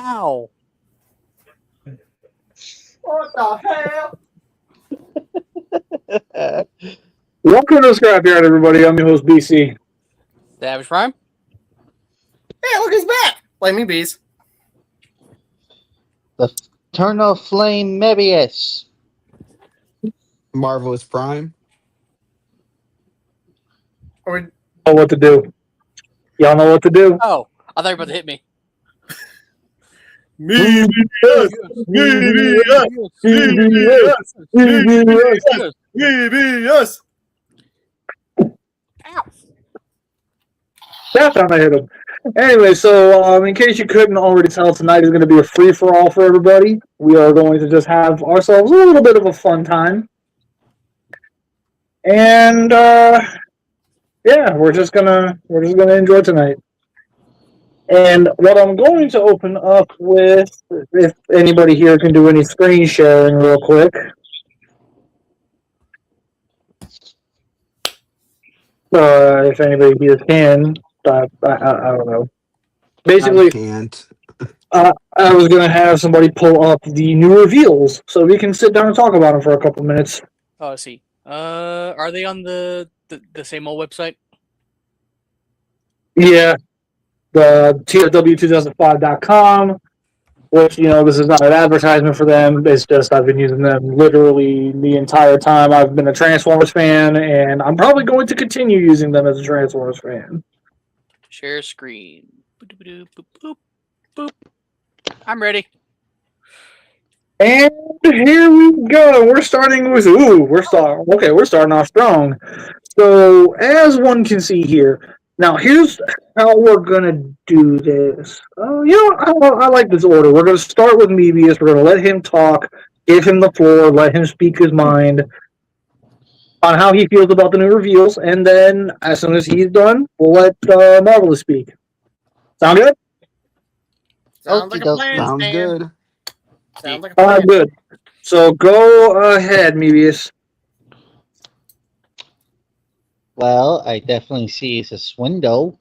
Ow. What the hell? Welcome to Scrapyard, everybody. I'm your host, BC. Savage Prime? Hey, look, he's back! Blame me, bees. The Eternal Flame Mebius. Marvelous Prime. Or Know what to do. Y'all know what to do. Oh, I thought you were about to hit me. me, yes. Ow. That time I hit him. Anyway, so in case you couldn't already tell, tonight is going to be a free-for-all for everybody. We are going to just have ourselves a little bit of a fun time. And, yeah, we're just gonna enjoy tonight. And what I'm going to open up with, if anybody here can do any screen sharing real quick. If anybody here can, I don't know. Basically, I can't. I was going to have somebody pull up the new reveals so we can sit down and talk about them for a couple minutes. Oh, I see. Are they on the same old website? Yeah, the TFW2005.com, which, this is not an advertisement for them. It's just I've been using them literally the entire time I've been a Transformers fan, and I'm probably going to continue using them as a Transformers fan. Share screen. Boop, boop, boop, boop. I'm ready. And here we go. We're starting with we're starting off strong. So as one can see here, now here's how we're gonna do this. I like this order. We're gonna start with Mebius. We're gonna let him talk, give him the floor, let him speak his mind on how he feels about the new reveals, and then as soon as he's done, we'll let Marvelous speak. Sound good? Sounds like a plan, Sounds Stan. good. Sounds like a plan. Good. So go ahead, Mebius. Well, I definitely see it's a swindle.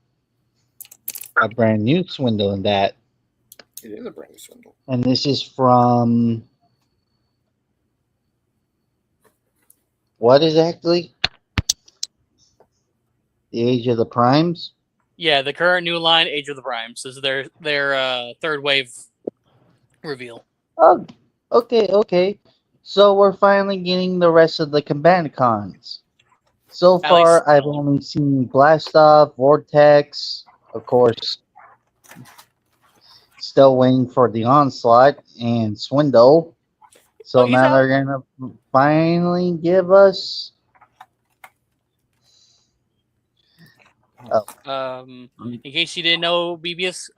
A brand new swindle in that. It is a brand new swindle. And this is from... what exactly? The Age of the Primes? Yeah, the current new line, Age of the Primes. This is their third wave reveal. Oh, okay. So we're finally getting the rest of the Combaticons. So At far, least- I've only seen Blastoff, Vortex, of course. Still waiting for the Onslaught and Swindle. So Oh, he's now out. they're gonna finally give us. In case you didn't know, BBS,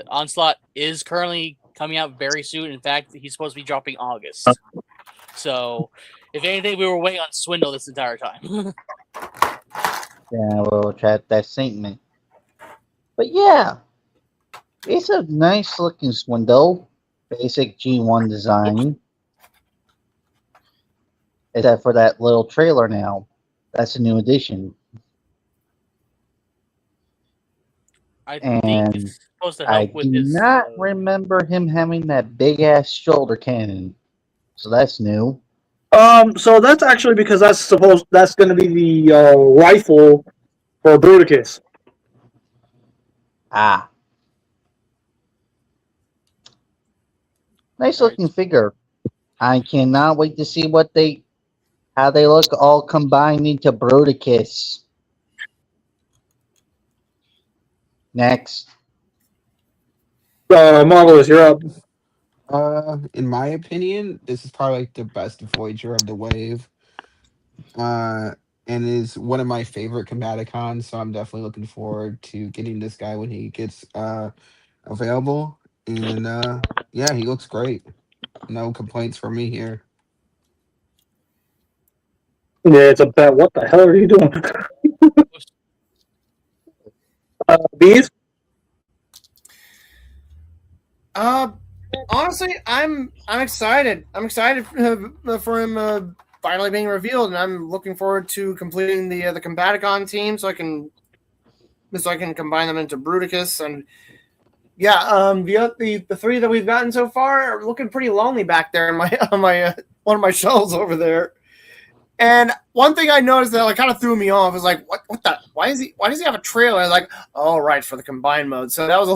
Onslaught is currently coming out very soon. In fact, he's supposed to be dropping August. So, if anything, we were waiting on Swindle this entire time. Yeah, we'll chat that statement. But yeah, it's a nice looking Swindle. Basic G1 design. Except for that little trailer now. That's a new addition. I think And it's supposed to I help with do his. not remember him having that big ass shoulder cannon. So that's new. So that's actually because that's going to be the rifle for Bruticus. Ah. Nice looking figure. I cannot wait to see how they look all combined into Bruticus. Next. Marvelous, you're up. In my opinion, this is probably like the best Voyager of the wave. And is one of my favorite Combaticons, so I'm definitely looking forward to getting this guy when he gets available. And yeah, he looks great. No complaints from me here. Yeah, it's a bet. What the hell are you doing? Bees? Honestly, I'm excited. I'm excited for him finally being revealed, and I'm looking forward to completing the Combaticon team so I can combine them into Bruticus. And Yeah, the three that we've gotten so far are looking pretty lonely back there in my on my one of my shelves over there. And one thing I noticed that like kind of threw me off is like, what the why does he have a trailer? I was like, oh right, for the combined mode. So that was a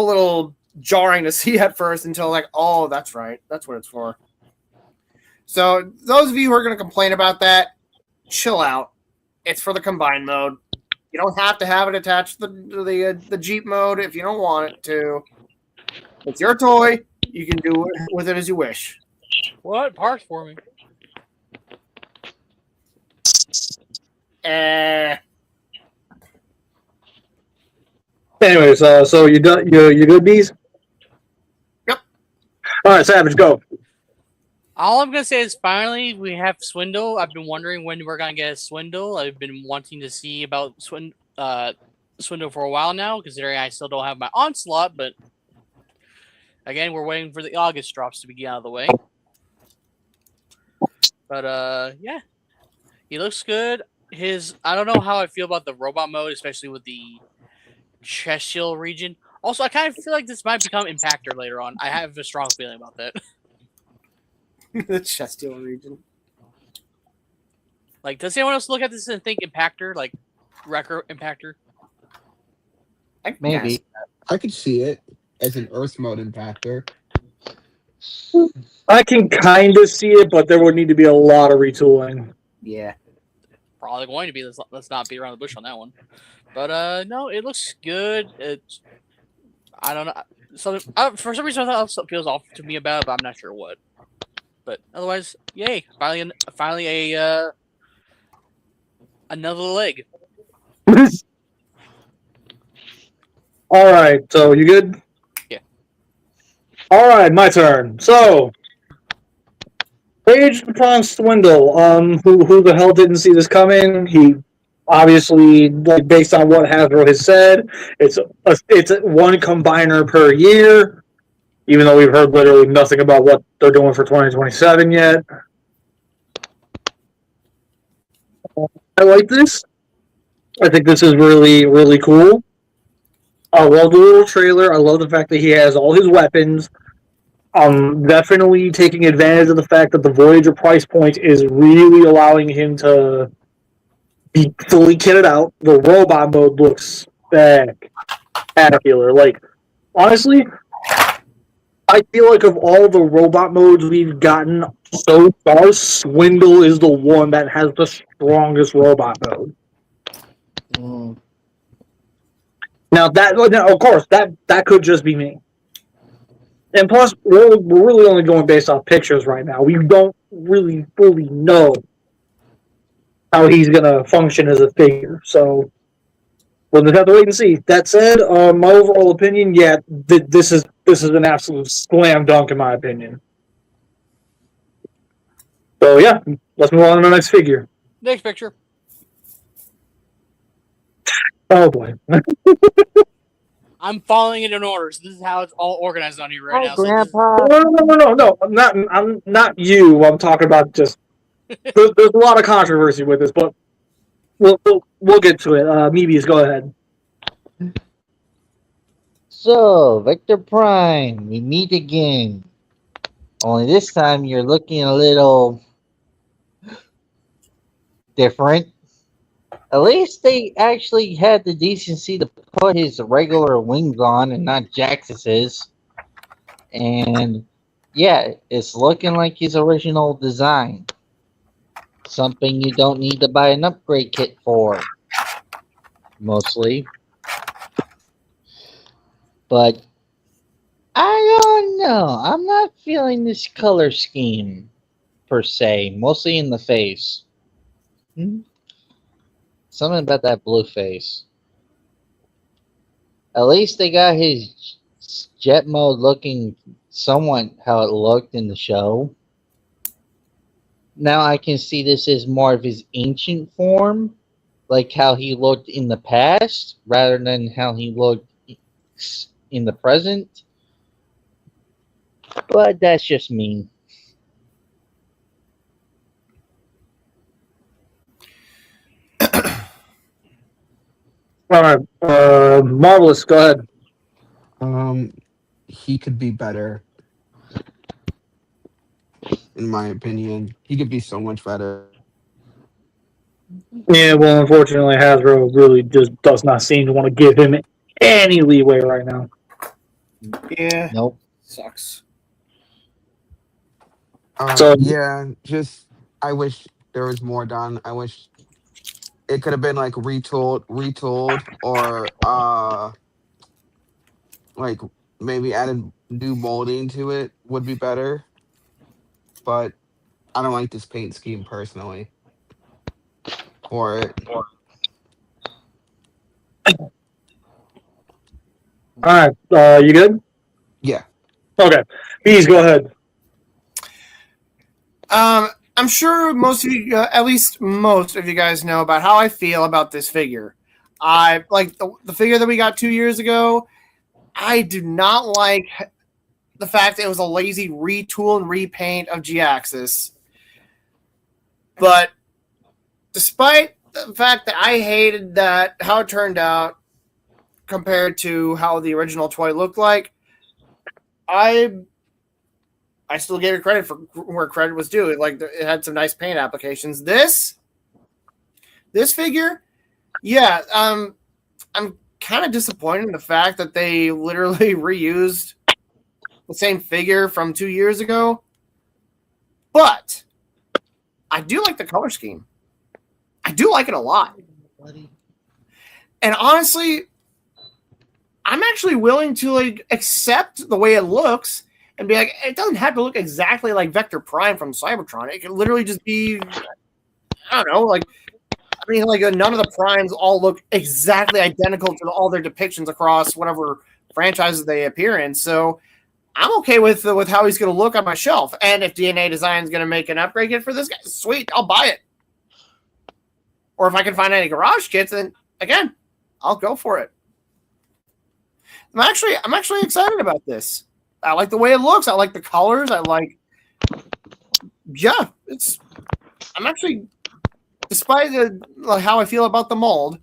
little jarring to see at first until like, oh, that's right, that's what it's for. So those of you who are going to complain about that, chill out. It's for the combined mode. You don't have to have it attached to the Jeep mode if you don't want it to. It's your toy. You can do with it as you wish. What? Parks for me. Anyways, so you done? You good, bees? Yep. All right, Savage, go. All I'm gonna say is finally we have Swindle. I've been wondering when we're gonna get a Swindle. I've been wanting to see about Swindle for a while now, considering I still don't have my Onslaught. But again, we're waiting for the August drops to be out of the way. But yeah, he looks good. I don't know how I feel about the robot mode, especially with the chest shield region. Also, I kind of feel like this might become Impactor later on. I have a strong feeling about that. The chest steel region. Like, does anyone else look at this and think Impactor, like Wrecker Impactor? Maybe. Yes. I could see it as an Earth mode impactor. I can kind of see it, but there would need to be a lot of retooling. Yeah. Probably going to be. Let's not beat around the bush on that one. But no, it looks good. I don't know. So for some reason, I thought it feels off to me about it, but I'm not sure what. But otherwise, yay! Finally another leg. All right, so you good? Yeah. All right, my turn. So, Page upon Swindle. Who the hell didn't see this coming? He obviously, like, based on what Hasbro has said, it's one combiner per year. Even though we've heard literally nothing about what they're doing for 2027 yet. I like this. I think this is really, really cool. I love the little trailer. I love the fact that he has all his weapons. Definitely taking advantage of the fact that the Voyager price point is really allowing him to be fully kitted out. The robot mode looks spectacular. Like, honestly, I feel like of all the robot modes we've gotten so far, Swindle is the one that has the strongest robot mode. Mm. Now, of course, that could just be me. And plus, we're really only going based off pictures right now. We don't really fully know how he's going to function as a figure. So, we'll just have to wait and see. That said, my overall opinion, yeah, this is an absolute slam dunk in my opinion. So yeah, let's move on to the next figure. Next picture. Oh boy. I'm following it in order. So this is how it's all organized on here right Hi, now. So Grandpa. No. I'm not you. I'm talking about just. There's a lot of controversy with this, but we'll get to it. Mebius, go ahead. So, Victor Prime, we meet again. Only this time you're looking a little different. At least they actually had the decency to put his regular wings on and not Jaxus's. And yeah, it's looking like his original design. Something you don't need to buy an upgrade kit for. Mostly. But I don't know. I'm not feeling this color scheme per se. Mostly in the face. Something about that blue face. At least they got his jet mode looking somewhat how it looked in the show. Now I can see this as more of his ancient form, like how he looked in the past, rather than how he looked in the present. But that's just me. All right, Marvelous, go ahead. He could be better, in my opinion. He could be so much better. Yeah, well, unfortunately, Hasbro really just does not seem to want to give him any leeway right now. Yeah, Nope. sucks. So, Yeah, just I wish there was more done. I wish it could have been like retooled, or like maybe added new molding to it would be better. But I don't like this paint scheme personally for it. all right, you good? Yeah. Okay, Bees, go ahead. I'm sure most of you, at least most of you guys, know about how I feel about this figure. I like the figure that we got 2 years ago. I do not like the fact that it was a lazy retool and repaint of G-Axis. But despite the fact that I hated that how it turned out compared to how the original toy looked like, I still gave it credit for where credit was due. Like it had some nice paint applications. This figure, yeah, I'm kind of disappointed in the fact that they literally reused the same figure from 2 years ago. But I do like the color scheme. I do like it a lot. And honestly, I'm actually willing to like accept the way it looks and be like, it doesn't have to look exactly like Vector Prime from Cybertron. It can literally just be, I don't know, like, I mean, like none of the primes all look exactly identical to all their depictions across whatever franchises they appear in. So I'm okay with how he's going to look on my shelf. And if DNA Design is going to make an upgrade kit for this guy, sweet, I'll buy it. Or if I can find any garage kits, then again, I'll go for it. I'm actually excited about this. I like the way it looks. I like the colors. I'm actually, despite how I feel about the mold,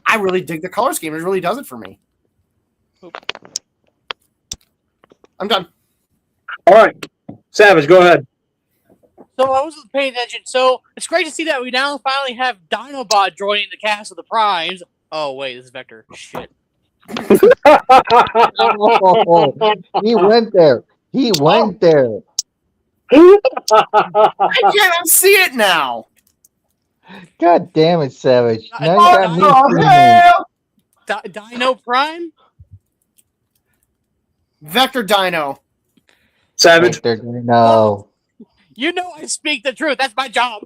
I really dig the color scheme. It really does it for me. I'm done. All right, Savage, go ahead. So I wasn't paying attention. So it's great to see that we now finally have Dinobot joining the cast of the Primes. Oh wait, this is Vector. Shit. Oh, he went there. He went there. I cannot see it now. God damn it, Savage. Now you got me screaming. Dino Prime? Vector Dino. Savage. Victor, no. You know I speak the truth. That's my job.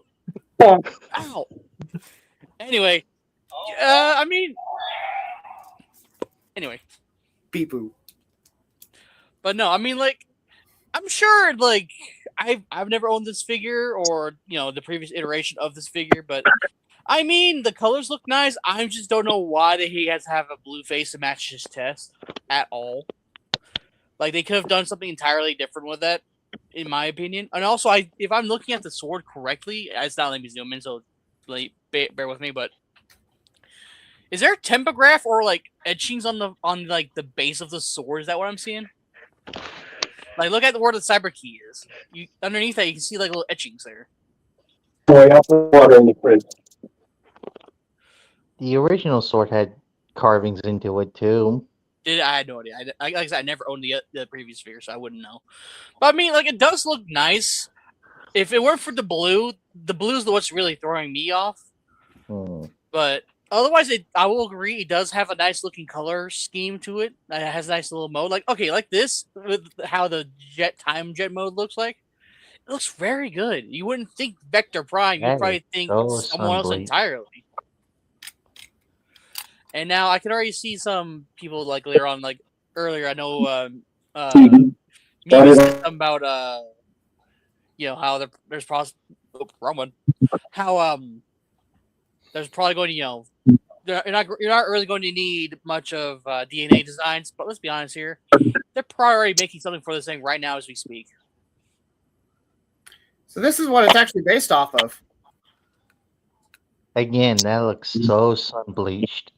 Oh. Ow. Anyway, I mean, anyway. Beep boo. But no, I mean, like, I'm sure, like, I've never owned this figure or, the previous iteration of this figure, but I mean, the colors look nice. I just don't know why he has to have a blue face to match his chest at all. Like, they could have done something entirely different with that, in my opinion. And also, if I'm looking at the sword correctly, it's not letting me zoom in, so bear with me, but is there a tempograph or, like, etchings on the base of the sword? Is that what I'm seeing? Like, look at where the cyber key is. Underneath that, you can see, like, little etchings there. Boy, I'll put water in the fridge. The original sword had carvings into it, too. I had no idea. Like I said, I never owned the previous figure, so I wouldn't know. But I mean, like, it does look nice. If it weren't for the blue is what's really throwing me off. But otherwise, I will agree, it does have a nice looking color scheme to it. It has a nice little mode. Like, okay, like this, with how the time jet mode looks like. It looks very good. You wouldn't think Vector Prime. You'd probably think someone else entirely. And now I can already see some people like later on, like earlier. I know me said something about how there's wrong one. How there's probably going to you're not really going to need much of DNA designs. But let's be honest here, they're probably already making something for this thing right now as we speak. So this is what it's actually based off of. Again, that looks so sun bleached.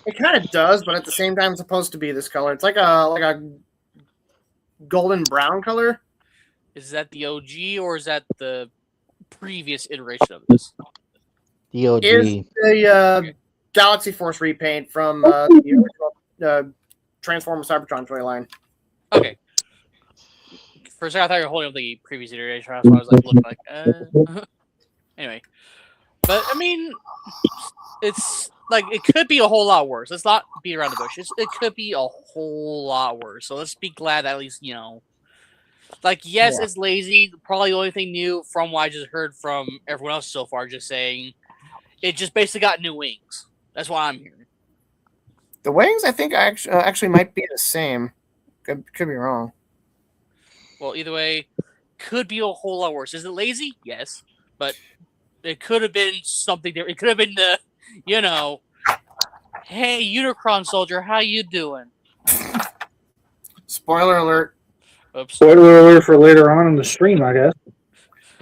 It kind of does, but at the same time, it's supposed to be this color. It's like a golden brown color. Is that the OG or is that the previous iteration of this? The OG. Is the Galaxy Force repaint from the original Transformers Cybertron toy line. Okay. For a second, I thought you were holding up the previous iteration. That's why I was like, looking like, Anyway, but I mean, it's like it could be a whole lot worse. Let's not beat around the bush. It could be a whole lot worse. So let's be glad that at least like yes, it's lazy. Probably the only thing new from what I just heard from everyone else so far, just saying it just basically got new wings. That's what I'm hearing. The wings, I think, actually might be the same. Could be wrong. Well, either way, could be a whole lot worse. Is it lazy? Yes, but it could have been something different. It could have been the, hey, Unicron soldier, how you doing? Spoiler alert. Oops. Spoiler alert for later on in the stream, I guess.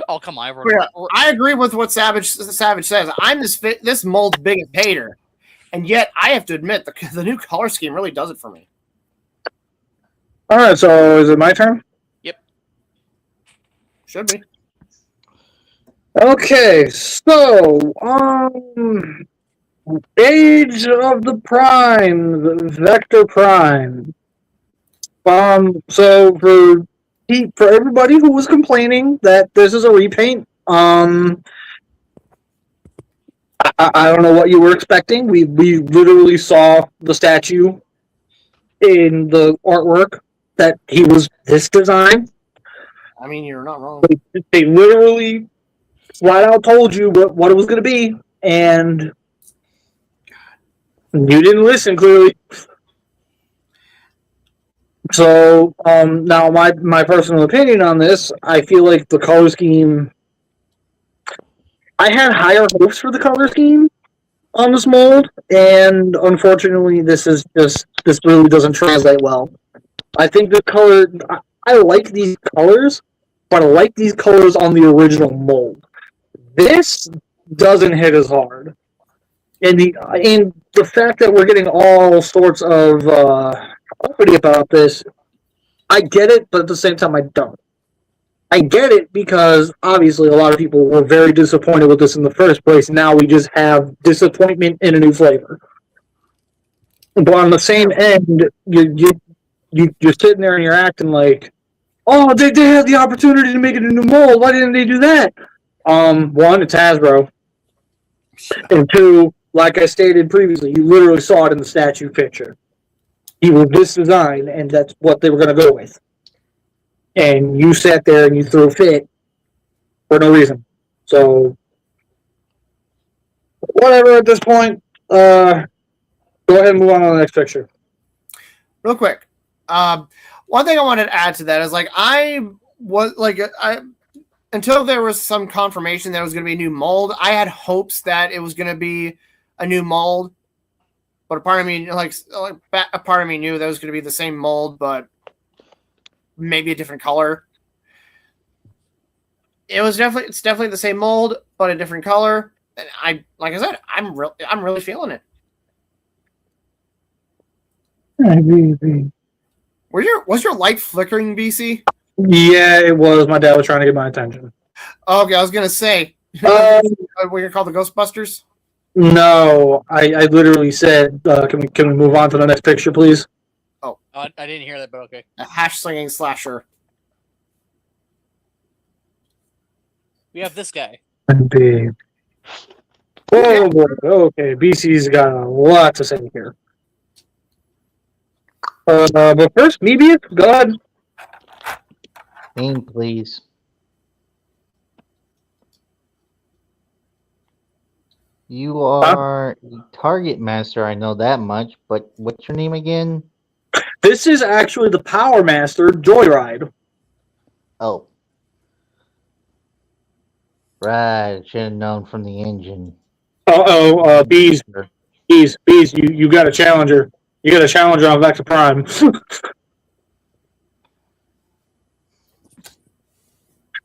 Oh, come on, everyone. Yeah, I agree with what Savage says. I'm this mold's biggest hater, and yet I have to admit the new color scheme really does it for me. All right, so is it my turn? Yep. Should be. Okay, so Age of the Prime, the Vector Prime. So for everybody who was complaining that this is a repaint, I don't know what you were expecting. We literally saw the statue in the artwork that he was this design. I mean, you're not wrong. They literally flat out told you what it was going to be, and you didn't listen clearly. So now my personal opinion on this, I feel like the color scheme, I had higher hopes for the color scheme on this mold, and unfortunately this really doesn't translate well. I think the color, I like these colors, but I like these colors on the original mold. This doesn't hit as hard. And the fact that we're getting all sorts of uppity about this, I get it, but at the same time I don't. I get it because obviously a lot of people were very disappointed with this in the first place. Now we just have disappointment in a new flavor. But on the same end, you're sitting there and you're acting like, oh, they had the opportunity to make it a new mold. Why didn't they do that? One, it's Hasbro. And two, like I stated previously, you literally saw it in the statue picture. He was this design, and that's what they were going to go with. And you sat there and you threw a fit for no reason. So, whatever at this point. Go ahead and move on to the next picture. Real quick. One thing I wanted to add to that is until there was some confirmation that it was going to be a new mold, I had hopes that it was going to be a new mold. But a part of me, a part of me knew that it was going to be the same mold, but maybe a different color. It's definitely the same mold, but a different color. And like I said, I'm really feeling it. Was your light flickering, BC? Yeah, it was. My dad was trying to get my attention. Okay, I was gonna say, we're gonna call the Ghostbusters. No, I literally said, can we move on to the next picture, please? I didn't hear that, but okay. A hash-slinging slasher. We have this guy. Big. Oh boy. Okay, BC's got a lot to say here. But first, Mebius, go ahead. Name, please. You are the Target Master, I know that much, but what's your name again? This is actually the Power Master Joyride. Oh. Right, should have known from the engine. Bees, you got a challenger. You got a challenger on Vector Prime.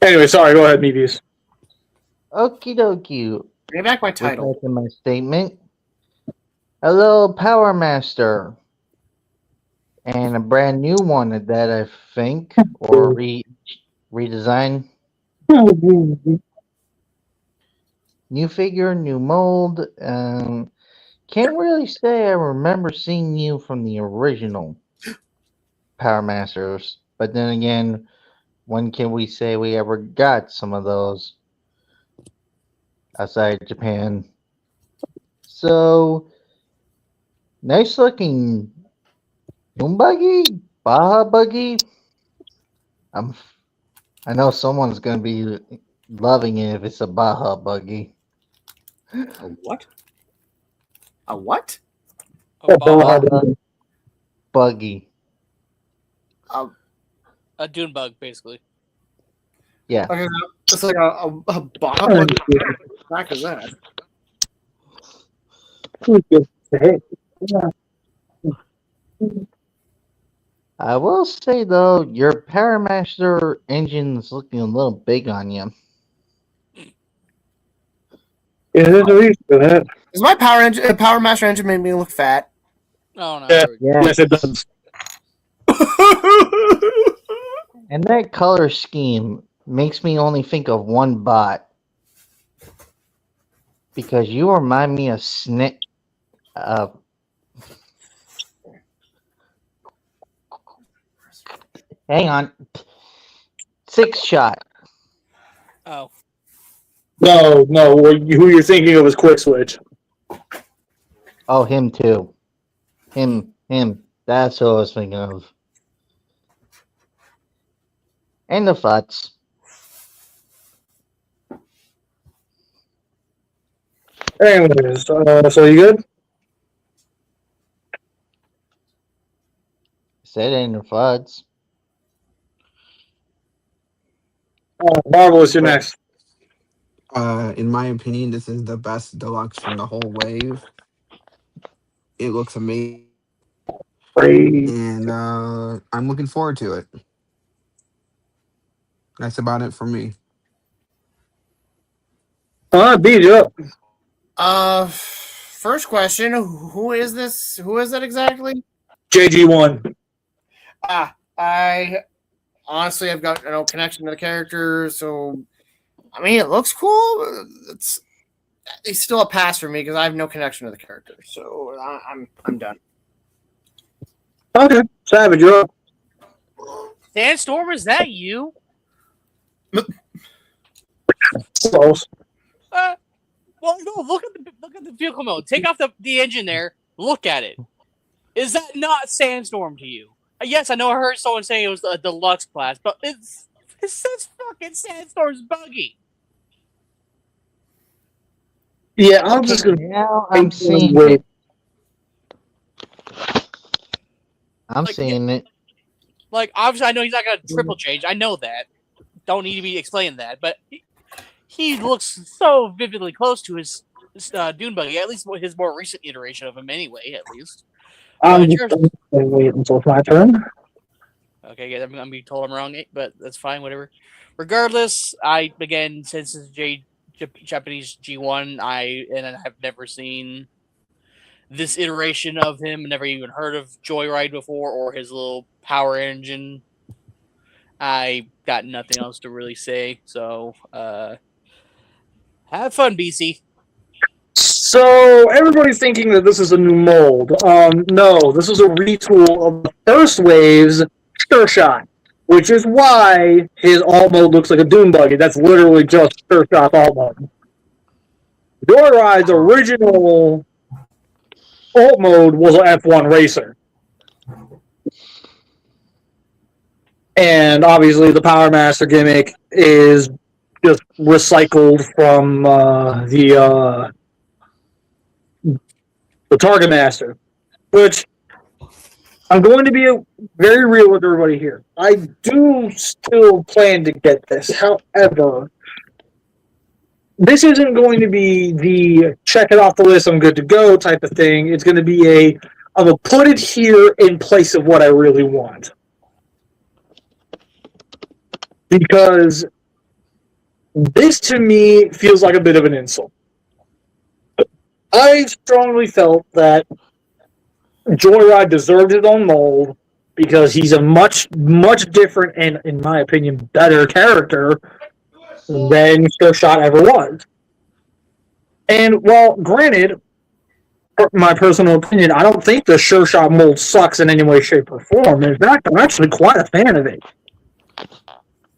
Anyway, sorry, go ahead, Mebius. Okie dokie. Bring back my title. Back in my statement. a little Power Master, and a brand new one at that, I think, or redesign. New figure, new mold. Can't really say I remember seeing you from the original Power Masters, but then again, when can we say we ever got some of those outside Japan? So nice looking Doom Buggy, Baja Buggy. I'm, I know someone's gonna be loving it if it's a Baja Buggy. A what? A what? A Baja, Baja Buggy. A, a dune bug, basically. Yeah. okay, it's like a Baja Bug. What the heck is that? I will say though, your Paramaster engine's looking a little big on you. Yeah, there's a reason for that. Does my Power Master engine make me look fat? Oh no. Yeah. Yeah. Yes, it does. And that color scheme makes me only think of one bot. Because you remind me of Snake. Hang on. Six Shot. Oh. No, who you're thinking of is Quick Switch. Oh, him too. Him. That's who I was thinking of. And the Futs. Anyways, so you good? Said and the Futs. Marvelous, you're next. In my opinion, this is the best deluxe from the whole wave. It looks amazing, Great. and I'm looking forward to it. That's about it for me. Beat you up. First question: who is this? Who is that exactly? JG1. I honestly have got no connection to the character, so I mean it looks cool. It's still a pass for me because I have no connection to the character, so I'm done. Okay, Savage, you're up. Sandstorm, is that you? Close. Well, no. Look at the vehicle mode. Take off the engine there. Look at it. Is that not Sandstorm to you? Yes, I know. I heard someone saying it was a deluxe class, but it says fucking Sandstorm's buggy. Yeah, I'm just gonna. Now I'm seeing wait. it. I'm Like, seeing it. Like, obviously, I know he's not going to triple change. I know that. Don't need to be explaining that. But he looks so vividly close to his Dune Buggy, at least his more recent iteration of him anyway, at least. I'm just gonna wait until it's my turn. Okay, yeah, I'm going to be told I'm wrong, but that's fine, whatever. Regardless, again, since it's Japanese G1, I have never seen this iteration of him, never even heard of Joyride before or his little power engine. I got nothing else to really say, so have fun, BC. So everybody's thinking that this is a new mold. No, this is a retool of the first wave's Sure Shot, which is why his alt mode looks like a Doom Buggy. That's literally just Sure Shot alt mode. Joyride's original alt mode was an F1 racer. And obviously the Power Master gimmick is just recycled from the Target Master, which I'm going to be very real with everybody here. I do still plan to get this. However, this isn't going to be the check it off the list, I'm good to go type of thing. It's going to be I'm going to put it here in place of what I really want. Because this to me feels like a bit of an insult. I strongly felt that Joyride deserved his own mold because he's a much, much different and, in my opinion, better character than Sure Shot ever was. And while, granted, my personal opinion, I don't think the Sure Shot mold sucks in any way, shape, or form. In fact, I'm actually quite a fan of it.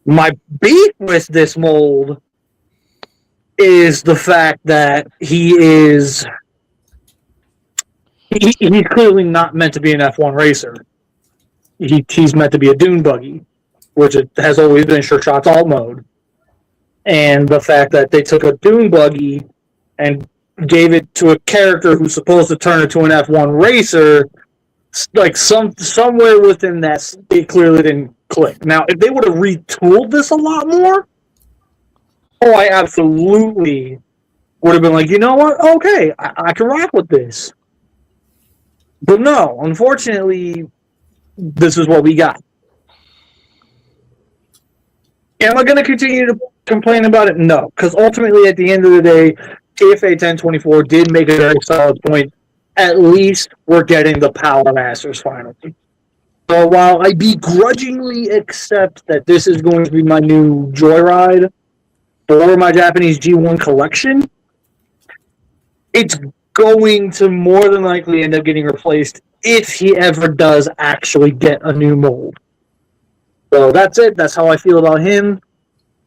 My beef with this mold is the fact that he's clearly not meant to be an F1 racer. He's meant to be a dune buggy, which it has always been Sure Shot's alt mode. And the fact that they took a dune buggy and gave it to a character who's supposed to turn into an F1 racer, like somewhere within that, it clearly didn't click. Now, if they would have retooled this a lot more, I absolutely would have been like, you know what? Okay, I can rock with this. But no, unfortunately, this is what we got. Am I going to continue to complain about it? No, because ultimately, at the end of the day, KFA 1024 did make a very solid point. At least we're getting the Power Masters finally. So while I begrudgingly accept that this is going to be my new Joyride for my Japanese G1 collection, it's going to more than likely end up getting replaced if he ever does actually get a new mold. So that's it. That's how I feel about him.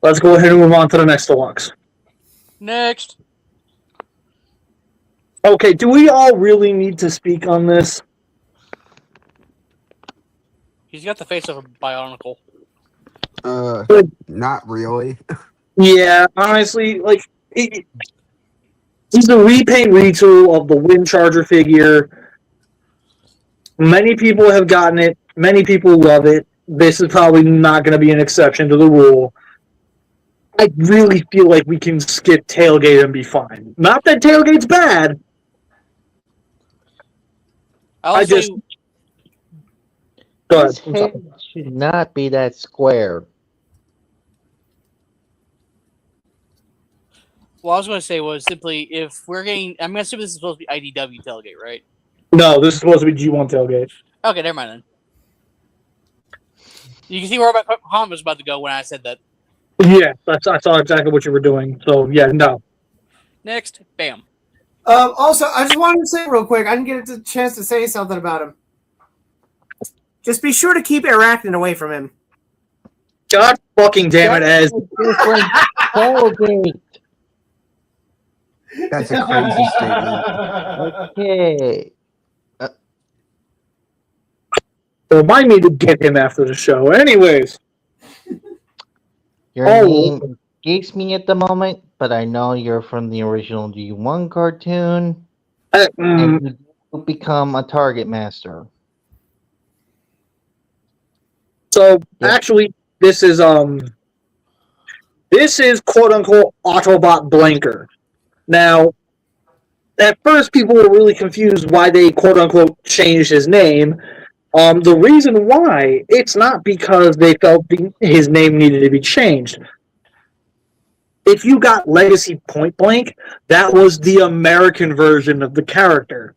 Let's go ahead and move on to the next deluxe. Next. Okay, do we all really need to speak on this? He's got the face of a Bionicle. Not really. Yeah, honestly, like, he's a repaint retool of the Wind Charger figure. Many people have gotten it. Many people love it. This is probably not going to be an exception to the rule. I really feel like we can skip Tailgate and be fine. Not that Tailgate's bad. I just... Go ahead. His head should not be that square. What I was going to say was simply, if we're getting... I'm going to assume this is supposed to be IDW Tailgate, right? No, this is supposed to be G1 Tailgate. Okay, never mind then. You can see where my comment was about to go when I said that. Yeah, I saw exactly what you were doing. So, yeah, no. Next, bam. Also, I just wanted to say real quick, I didn't get a chance to say something about him. Just be sure to keep Arachnid away from him. God fucking damn it, Ez. Tailgate. That's a crazy statement. Okay. Remind me to get him after the show. Anyways. Your name escapes me at the moment, but I know you're from the original G1 cartoon. And you become a target master. So, actually, this is quote unquote Autobot Blanker. Now, at first people were really confused why they quote unquote changed his name. The reason why, it's not because they felt his name needed to be changed. If you got Legacy Point Blank, that was the American version of the character.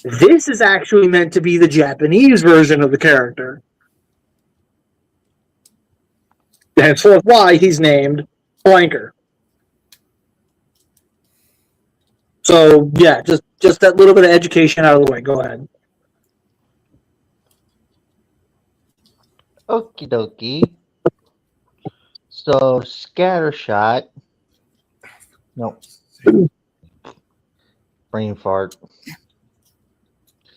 This is actually meant to be the Japanese version of the character. Henceforth why he's named Blanker. So, yeah, just that little bit of education out of the way. Go ahead. Okie dokie. So, Scattershot. No. Brain fart.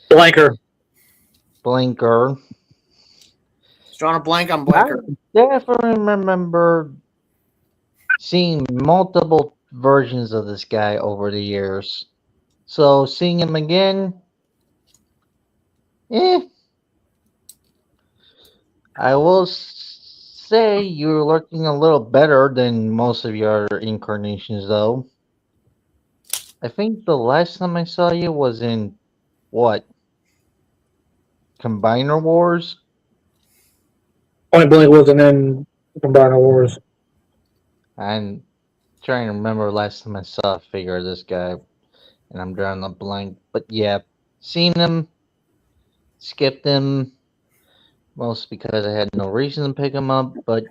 Blanker. Blinker. Drawing a blank on Blanker. I definitely remember seeing multiple versions of this guy over the years. So, seeing him again, I will say you're looking a little better than most of your other incarnations, though. I think the last time I saw you was in, what? Combiner Wars? Point Blank wasn't in Combiner Wars. I'm trying to remember last time I saw a figure of this guy. and I'm drawing a blank. But yeah, seen them, skipped them, most because I had no reason to pick them up. But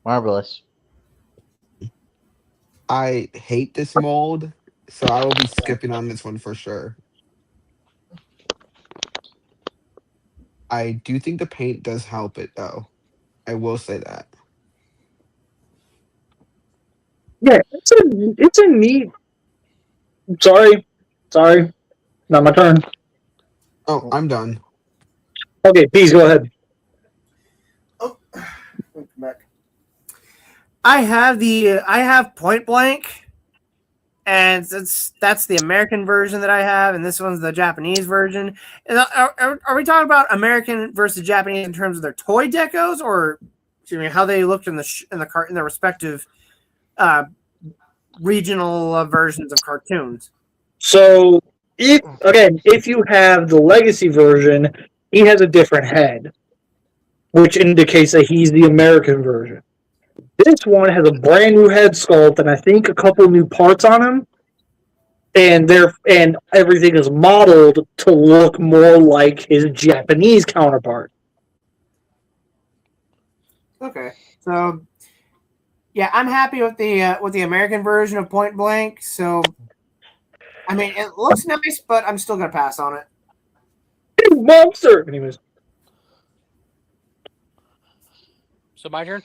marvelous. I hate this mold, so I will be skipping on this one for sure. I do think the paint does help it though. I will say that. Yeah, it's a neat. Sorry, not my turn. Oh, I'm done. Okay, please go ahead. Oh, welcome back. I have Point Blank, and that's the American version that I have, and this one's the Japanese version. And are we talking about American versus Japanese in terms of their toy decos, or how they looked in their respective regional versions of cartoons? So, if you have the Legacy version, he has a different head, which indicates that he's the American version. This one has a brand new head sculpt and I think a couple new parts on him, and everything is modeled to look more like his Japanese counterpart. Okay, so yeah, I'm happy with the American version of Point Blank. So, I mean, it looks nice, but I'm still gonna pass on it. You monster! Anyways, So my turn.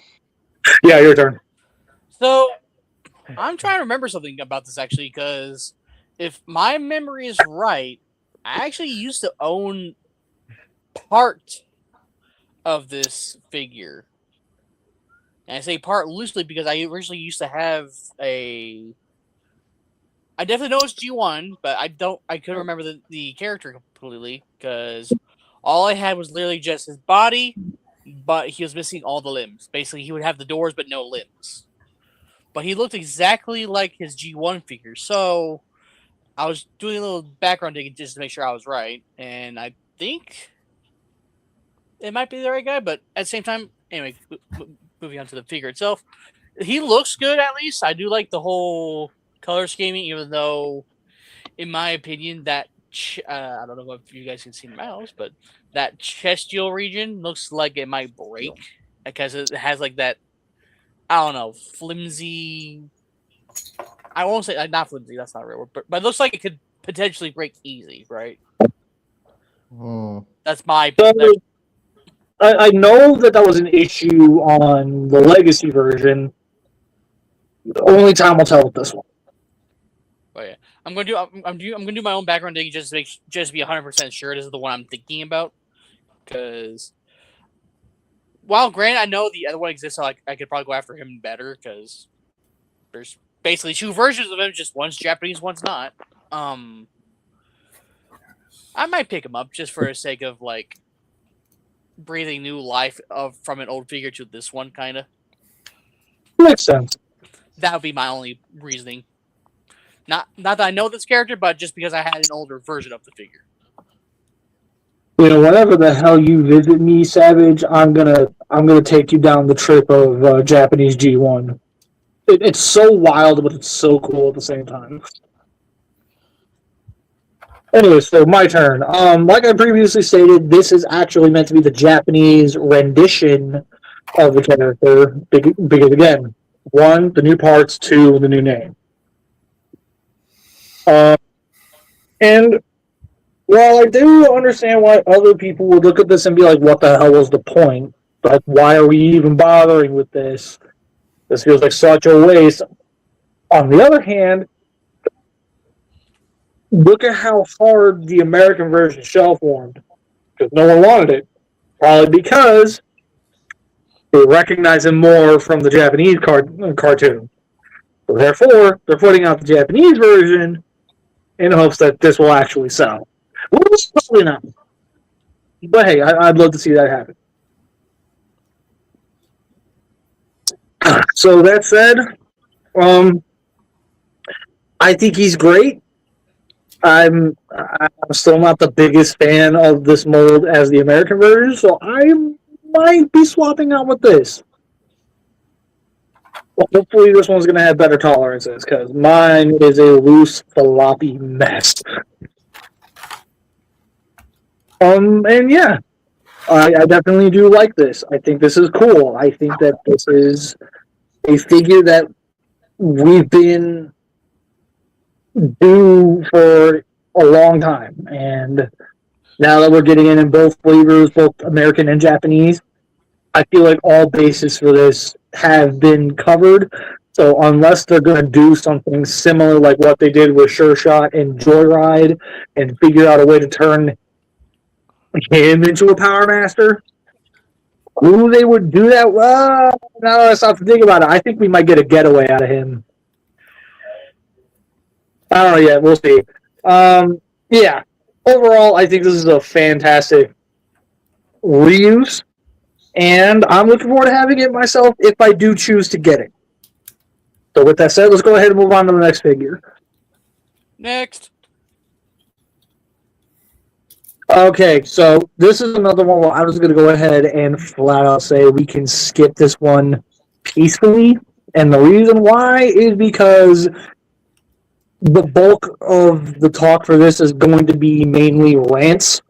yeah, your turn. So I'm trying to remember something about this actually, because if my memory is right, I actually used to own part of this figure. And I say part loosely because I originally used to have a. I definitely know it's G1, but I couldn't remember the character completely because all I had was literally just his body, but he was missing all the limbs. Basically, he would have the doors but no limbs. But he looked exactly like his G1 figure. So I was doing a little background digging just to make sure I was right. And I think it might be the right guy. But at the same time, anyway, moving on to the figure itself. He looks good, at least. I do like the whole color scheming, even though, in my opinion, that... I don't know if you guys can see the mouse, but that chestial region looks like it might break. Because it has like that... I don't know, flimsy. I won't say not flimsy. That's not a real word, but it looks like it could potentially break easy, right? That's my. So, I know that was an issue on the Legacy version. Only time will tell with this one. Oh yeah, I'm gonna do my own background digging just to be 100% sure this is the one I'm thinking about, because. While granted, I know the other one exists, so I could probably go after him better because there's basically two versions of him. Just one's Japanese, one's not. I might pick him up just for the sake of like breathing new life from an old figure to this one, kind of. Makes sense. That would be my only reasoning. Not that I know this character, but just because I had an older version of the figure. Whenever the hell you visit me, Savage, I'm gonna take you down the trip of Japanese G1. It's so wild, but it's so cool at the same time. Anyway, so my turn. Like I previously stated, this is actually meant to be the Japanese rendition of the character. Because again, 1, the new parts, 2, the new name. And while I do understand why other people would look at this and be like, what the hell was the point? Like, why are we even bothering with this? This feels like such a waste. On the other hand, look at how hard the American version shelf-warmed. Because no one wanted it. Probably because they recognize him more from the Japanese cartoon. So therefore, they're putting out the Japanese version in hopes that this will actually sell. Well, probably not. But hey, I'd love to see that happen. So that said, I think he's great. I'm still not the biggest fan of this mold as the American version, so I might be swapping out with this. Well, hopefully this one's going to have better tolerances, because mine is a loose, floppy mess. And yeah, I definitely do like this. I think this is cool. I think that this is a figure that we've been due for a long time, and now that we're getting it in both flavors, both American and Japanese, I feel like all bases for this have been covered. So unless they're going to do something similar like what they did with Sure Shot and Joyride and figure out a way to turn him into a Power Master, who they would do that? Well, now that I stop to think about it, I think we might get a getaway out of him. I don't know yet. We'll see. Yeah. Overall, I think this is a fantastic reuse, and I'm looking forward to having it myself if I do choose to get it. So with that said, let's go ahead and move on to the next figure. Next. Okay, so this is another one where I was going to go ahead and flat out say we can skip this one peacefully. And the reason why is because the bulk of the talk for this is going to be mainly rants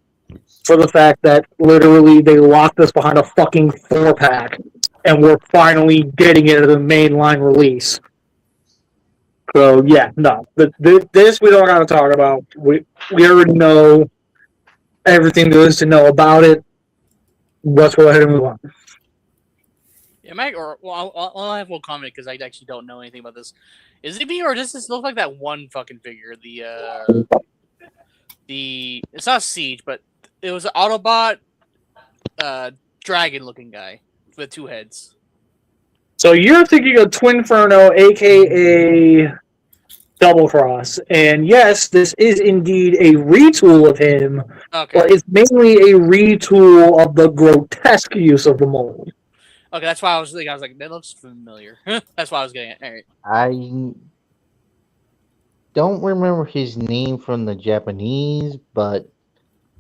for the fact that literally they locked us behind a fucking 4-pack and we're finally getting it at the mainline release. So yeah, no, this we don't got to talk about. We already know everything there is to know about it. Let's go ahead and move on. Yeah, I'll have one comment because I actually don't know anything about this. Is it me or does this look like that one fucking figure? It's not Siege, but it was an Autobot, dragon-looking guy with 2 heads. So you're thinking of Twinferno, aka Double Cross, and yes, this is indeed a retool of him, Okay. but it's mainly a retool of the grotesque use of the mold. Okay, that's why I was thinking. I was like, that looks familiar. That's why I was getting it. All right. I don't remember his name from the Japanese, but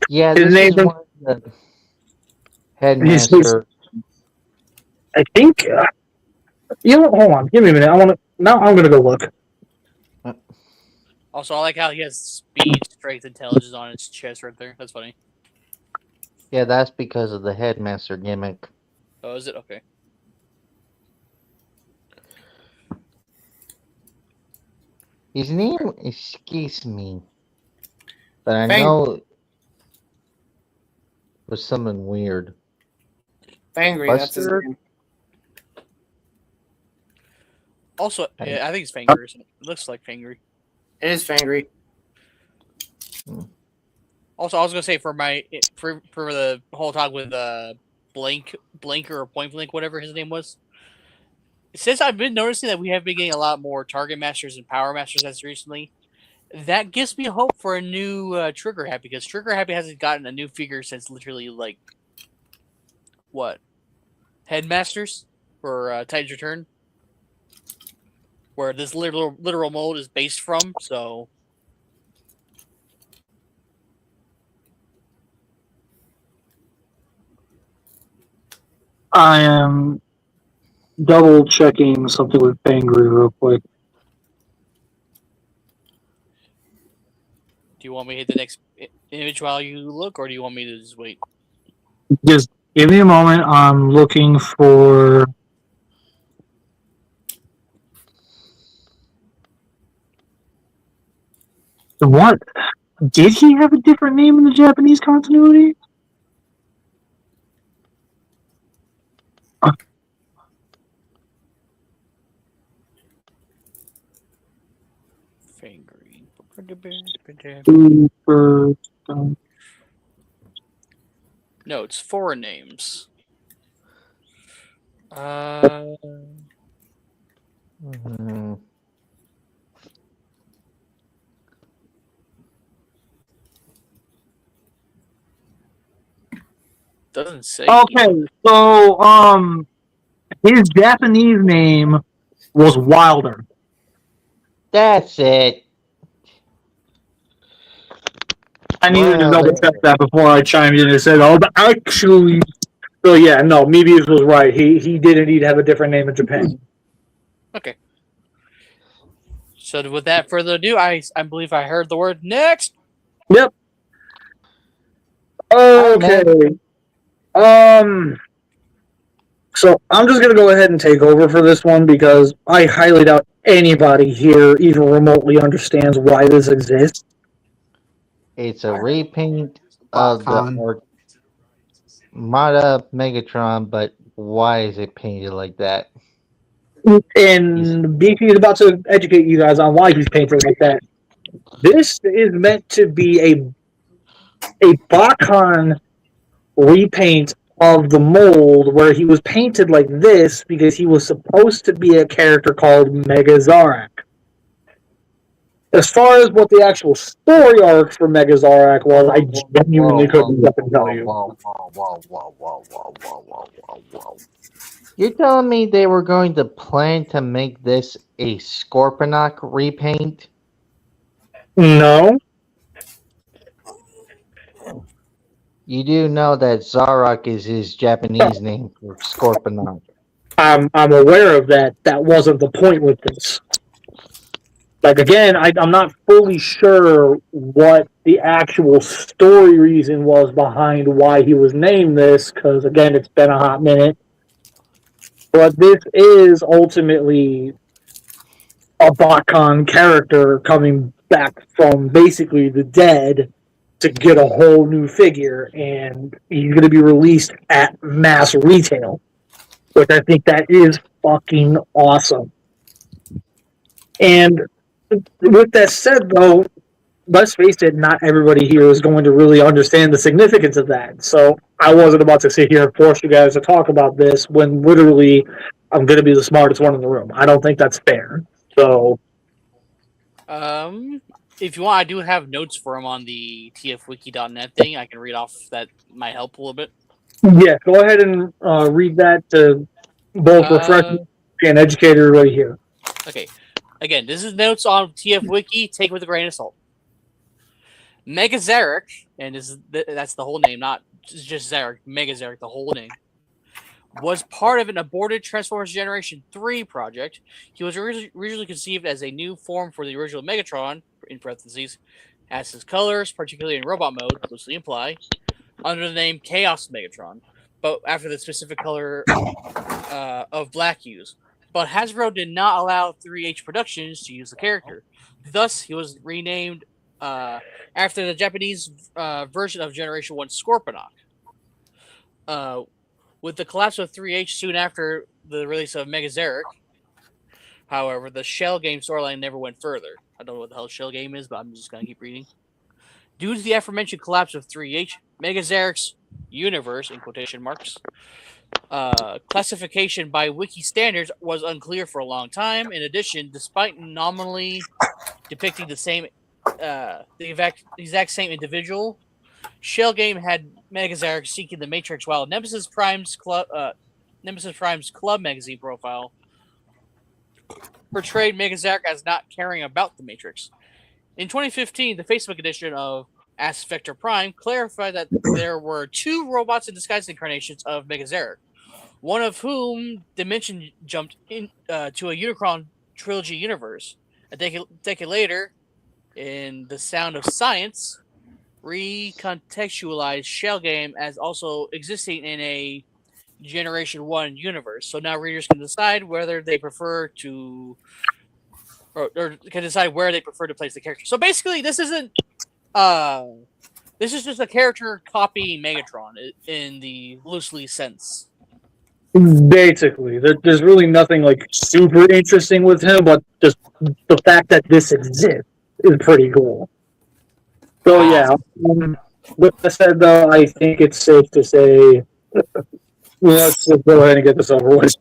yeah, His this name is one of the headmaster. I think. Hold on. Give me a minute. Now I'm gonna go look. Also, I like how he has speed, strength, intelligence on his chest right there. That's funny. Yeah, that's because of the headmaster gimmick. Oh, is it? Okay. His name escapes me, but I Fang- know it was something weird. Fangry, that's his Buster? name. Also, yeah, I think it's Fangry. It looks like Fangry. It is Fangry. Also, I was gonna say for the whole talk with Blinker or Point Blink, whatever his name was. Since I've been noticing that we have been getting a lot more Target Masters and Power Masters as recently, that gives me hope for a new Trigger Happy, because Trigger Happy hasn't gotten a new figure since literally like what? Headmasters for Titan's Return, where this literal mold is based from. So I am double checking something with Fangry real quick. do you want me to hit the next image while you look, or do you want me to just wait? Just give me a moment. I'm looking for. What? Did he have a different name in the Japanese continuity? Fangry. Super. No, it's 4 names. Mhm. Doesn't say. Okay, so his Japanese name was Wilder. That's it. I needed to Well, double check that before I chimed in and said, "Oh, but actually." So yeah, no, Mebius was right. He did indeed have a different name in Japan. Okay. So without further ado, I believe I heard the word next. Yep. right, Okay. man. So I'm just gonna go ahead and take over for this one because I highly doubt anybody here even remotely understands why this exists. It's a repaint of the BotCon. Armada Megatron, but why is it painted like that? And BT is about to educate you guys on why he's painted like that. This is meant to be a BotCon repaint of the mold where he was painted like this because he was supposed to be a character called Megazarak. As far as what the actual story arc for Megazarak was, I genuinely couldn't tell you. Whoa. You're telling me they were going to plan to make this a Scorponok repaint? No. You do know that Zarok is his Japanese name for Scorponok. I'm aware of that. That wasn't the point with this. Like, again, I'm not fully sure what the actual story reason was behind why he was named this, because, again, it's been a hot minute. But this is ultimately a BotCon character coming back from basically the dead to get a whole new figure, and he's going to be released at mass retail, which I think that is fucking awesome. And with that said, though, let's face it, not everybody here is going to really understand the significance of that. So I wasn't about to sit here and force you guys to talk about this when literally I'm going to be the smartest one in the room. I don't think that's fair. So, if you want, I do have notes for him on the tfwiki.net thing. I can read off. That might help a little bit. yeah, go ahead and read that to both refresh and educate everybody here. Okay. Again, this is notes on TFWiki. Take it with a grain of salt. Megazarak, and that's the whole name, not just Zarak. Megazarak, the whole name, was part of an aborted Transformers Generation 3 project. He was originally conceived as a new form for the original Megatron, in parentheses, as his colors, particularly in robot mode, loosely imply, under the name Chaos Megatron, but after the specific color of black hues. But Hasbro did not allow 3H Productions to use the character. Thus, he was renamed after the Japanese version of Generation 1 Scorponok. With the collapse of 3H soon after the release of Megazarak, however, the Shell game storyline never went further. I don't know what the hell Shell game is, but I'm just going to keep reading. Due to the aforementioned collapse of 3H, Megazarak's universe, in quotation marks, classification by wiki standards was unclear for a long time. In addition, despite nominally depicting the exact same individual, Shell Game had Megazarak seeking the Matrix, while Nemesis Prime's Club magazine profile portrayed Megazarak as not caring about the Matrix. In 2015, the Facebook edition of Ask Vector Prime clarified that there were two robots in disguise incarnations of Megazarak, one of whom Dimension jumped in to a Unicron trilogy universe. A decade later, in The Sound of Science, recontextualized Shell Game as also existing in a Generation 1 universe. So now readers can decide whether they prefer to or can decide where they prefer to place the character. So basically this isn't this is just a character copying Megatron in the loosely sense. Basically, there's really nothing like super interesting with him, but just the fact that this exists is pretty cool. So yeah, with that said, though, I think it's safe to say let's just go ahead and get this over with.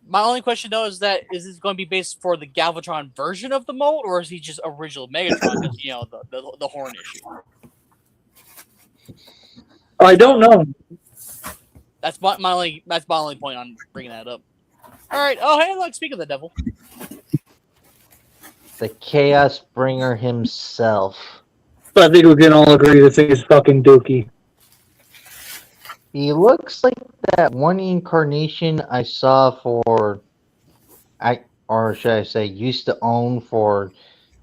My only question though is this going to be based for the Galvatron version of the mold, or is he just original Megatron? You know, the horn issue. I don't know. That's my only point on bringing that up. All right. Oh, hey, look. Speak of the devil, The Chaos Bringer himself. I think we can all agree this thing is fucking dookie. He looks like that one incarnation I saw for. or should I say, used to own for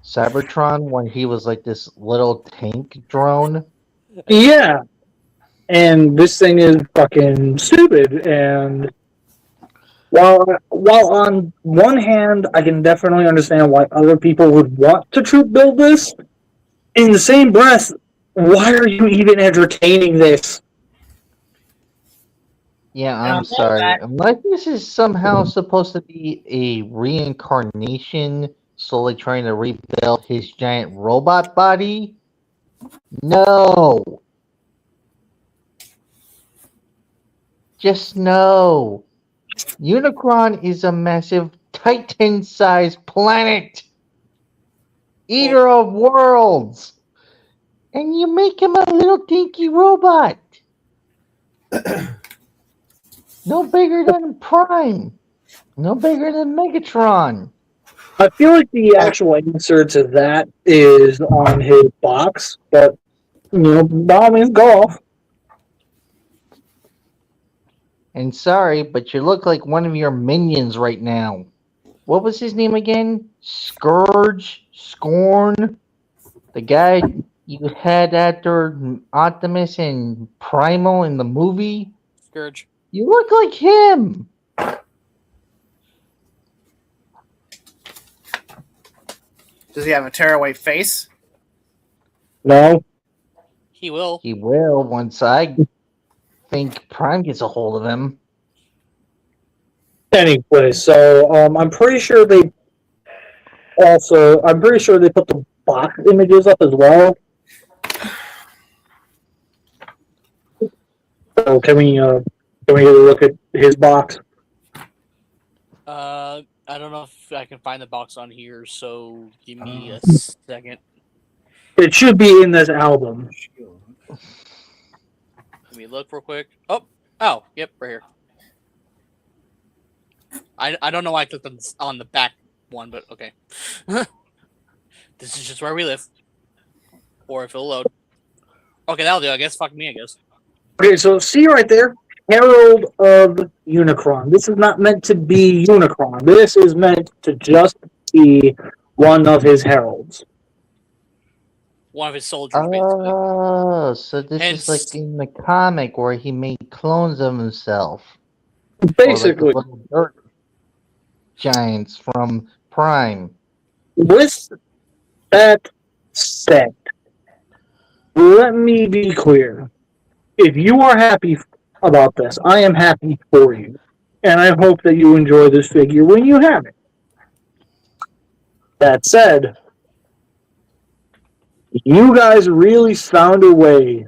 Cybertron when he was like this little tank drone. Yeah, and this thing is fucking stupid. And while on one hand, I can definitely understand why other people would want to troop build this. In the same breath, why are you even entertaining this? Yeah, And I'm on top of sorry. that- Unless this is somehow supposed to be a reincarnation, slowly trying to rebuild his giant robot body. No. Just no. Unicron is a massive Titan-sized planet. Eater of worlds. And you make him a little dinky robot. No bigger than Prime. No bigger than Megatron. I feel like the actual answer to that is on his box, but by all means, go off. And sorry, but you look like one of your minions right now. What was his name again? Scourge? Scorn? The guy you had after Optimus and Primal in the movie? Scourge. You look like him! Does he have a tearaway face? No, He will. He will once I think Prime gets a hold of him. anyway, so I'm pretty sure they put the box images up as well. So can we get a look at his box? I don't know if I can find the box on here, so give me a second. It should be in this album. Let me look real quick. Oh, yep, right here. I don't know why I clicked on the back one, but okay. This is just where we live. Or if it'll load. Okay, that'll do, I guess. Fuck me, I guess. Okay, so see right there, Herald of Unicron. This is not meant to be Unicron. This is meant to just be one of his heralds. One of his soldiers, basically. Oh, so this And is like in the comic where he made clones of himself. Basically, Or like the little dirt giants from Prime. with that said, let me be clear. If you are happy about this, I am happy for you. And I hope that you enjoy this figure when you have it. That said, you guys really found a way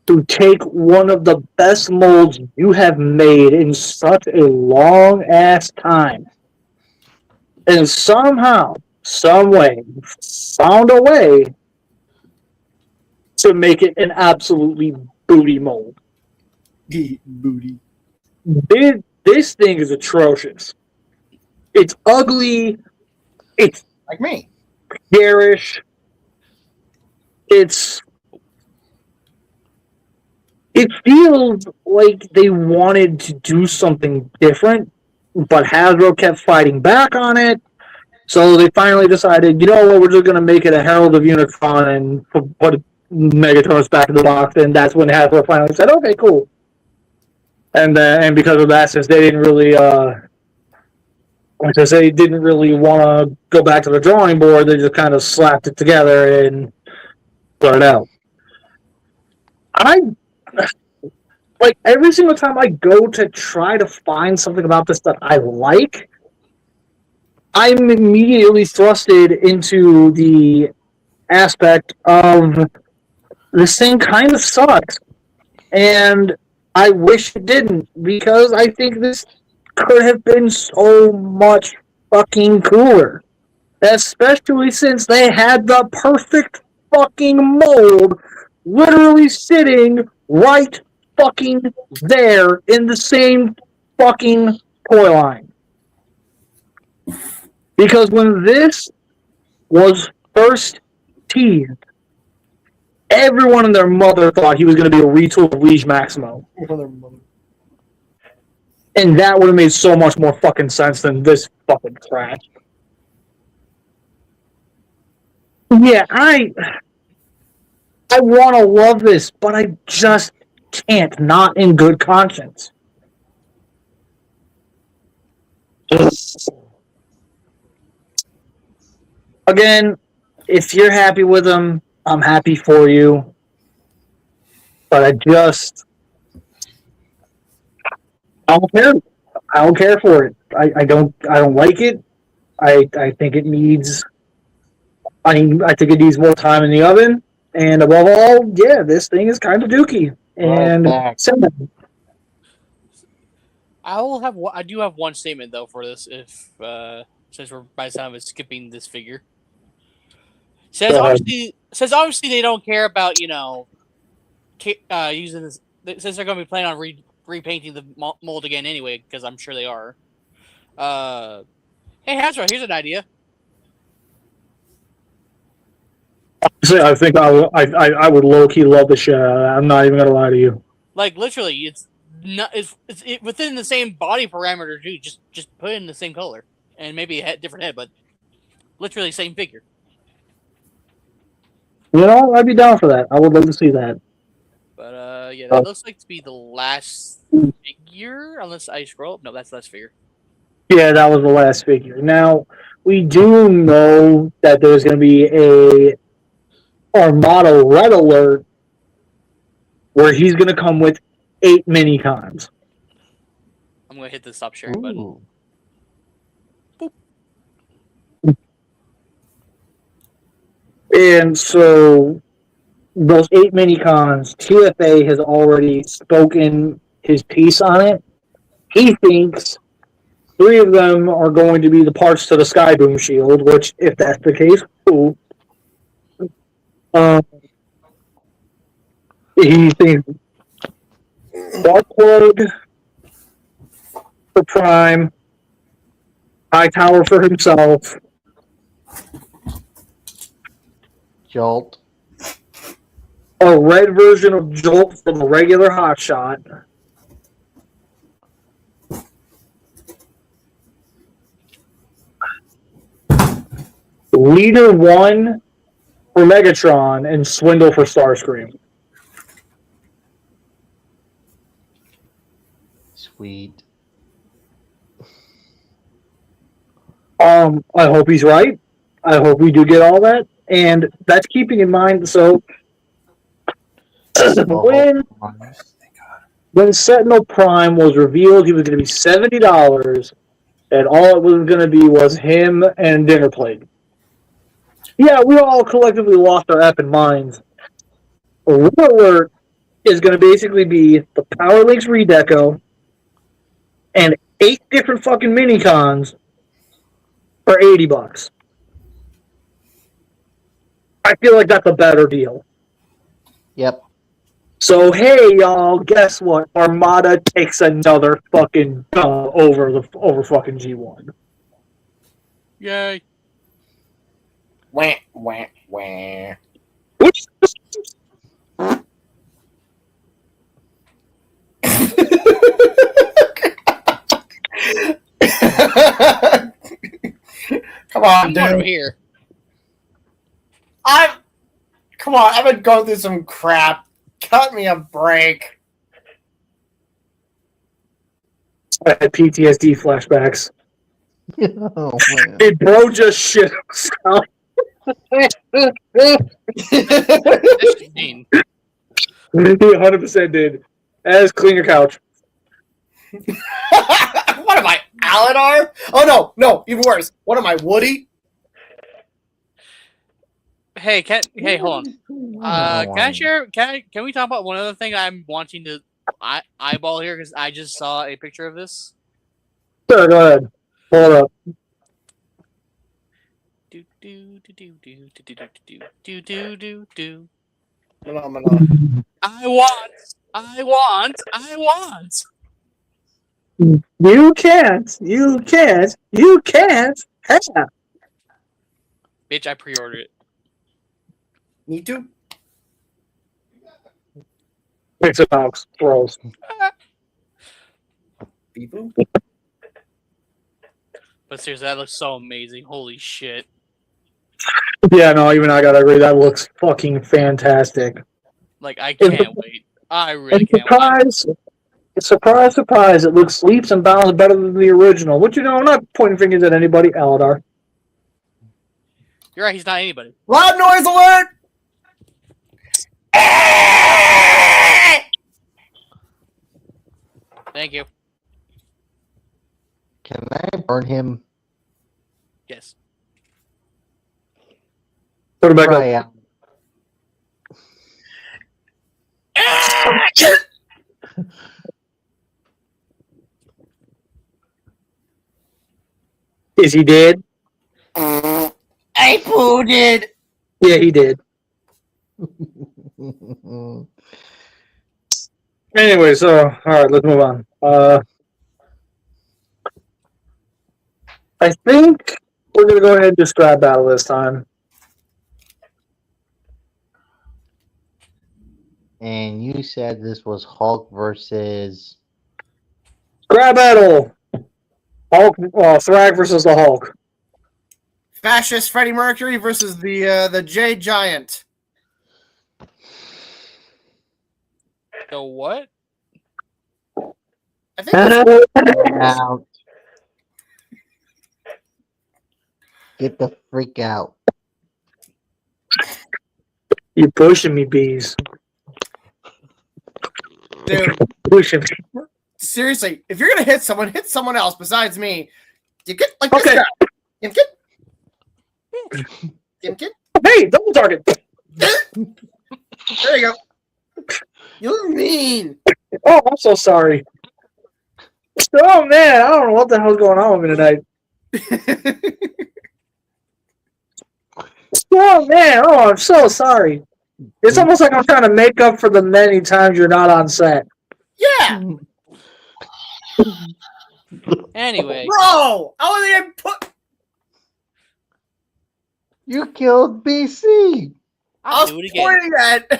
to take one of the best molds you have made in such a long ass time. And somehow, some way, found a way to make it an absolutely booty mold. Booty. This thing is atrocious. It's ugly. It's Like me. garish. It feels like they wanted to do something different, but Hasbro kept fighting back on it. So they finally decided, you know what, we're just going to make it a Herald of Unicron and put Megatron's back in the box. And that's when Hasbro finally said, okay, cool. And because of that, since they didn't really, because they didn't really want to go back to the drawing board, they just kind of slapped it together and put it out. Like, every single time I go to try to find something about this that I like, I'm immediately thrusted into the aspect of this thing kind of sucks. And I wish it didn't, because I think this could have been so much fucking cooler. Especially since they had the perfect fucking mold literally sitting right fucking there in the same fucking toy line. Because when this was first teased, everyone and their mother thought he was going to be a retool of Liege Maximo. And that would have made so much more fucking sense than this fucking trash. Yeah, I want to love this, but I just can't, not in good conscience. Again, if you're happy with him, I'm happy for you. But I don't care. I don't care for it. I don't like it. I think it needs. I think it needs more time in the oven. And above all, yeah, this thing is kind of dookie. And I do have one statement though for this. If since we're by the time of skipping this figure, says obviously they don't care about using this since they're going to be planning on repainting the mold again anyway, because I'm sure they are. Hey Hasbro, here's an idea. I think I would low key love the shit out of that. I'm not even gonna lie to you. Like literally, it's not it's within the same body parameter too. Just put it in the same color and maybe a different head, but literally same figure. You know, I'd be down for that. I would love to see that. But yeah, that looks like to be the last figure, unless I scroll up. No, that's the last figure. Yeah, that was the last figure. Now, we do know that there's going to be a Armada Red Alert where he's going to come with 8 mini cons. I'm going to hit the stop sharing button. Ooh. Boop. And so, those 8 mini cons, TFA has already spoken his piece on it. He thinks 3 of them are going to be the parts to the Skyboom shield, which, if that's the case, cool. He thinks Dark Plug for Prime, Hightower for himself, Jolt. a red version of Jolt from a regular Hotshot, Leader 1 for Megatron, and Swindle for Starscream. Sweet. I hope he's right. I hope we do get all that. And that's keeping in mind, so when Sentinel Prime was revealed, he was going to be $70, and all it was going to be was him and Dinner Plate. Yeah, we all collectively lost our effing minds. Red Alert is going to basically be the Power Links redeco and 8 different fucking mini-cons for $80. I feel like that's a better deal. Yep. So hey y'all, guess what? Armada takes another fucking over fucking G1. Yay! Wah, wah, wah. Which Come on, I'm over dude. here. Come on, I've been going through some crap. Cut me a break. I had PTSD flashbacks. Oh, man. Hey, bro, just shit himself. That's mean. He 100% did. As clean your couch. What am I, Aladar? Oh no, even worse. What am I, Woody? Hey, hold on. Can I share? Can we talk about one other thing I'm wanting to eyeball here because I just saw a picture of this. Sure, go ahead. Pull it up. Do. Phenomenal. I want. You can't have. Bitch, I pre-ordered it. Me too. Picks it out, throws. Beepo? But seriously, that looks so amazing. Holy shit. Yeah, no, even I gotta agree. That looks fucking fantastic. Like, I And, can't wait. I really and can't wait. surprise, surprise, it looks leaps and bounds better than the original. Which, I'm not pointing fingers at anybody, Aladar. You're right, he's not anybody. Loud noise alert! Thank you. Can I burn him? Yes. Put it back Try up. out. Is he dead? I pooted! Yeah, he did. Anyway, so, alright, let's move on. I think we're gonna go ahead and do scrap battle this time. And you said this was Hulk versus. Scrap battle! Hulk, Thrag versus the Hulk. Fascist Freddie Mercury versus the J Giant. The what? I think that's Out. Get the freak out. You pushing me, bees. dude. Pushing me. Seriously, if you're gonna hit someone else besides me. You get like Okay. this guy. Get. Hey, double target! There you go. You mean? Oh, I'm so sorry. Oh man, I don't know what the hell's going on with me tonight. Oh man, oh, I'm so sorry. It's almost like I'm trying to make up for the many times you're not on set. Yeah, Anyway. bro. I wasn't even put. You killed BC. I I'll was do it again. pointing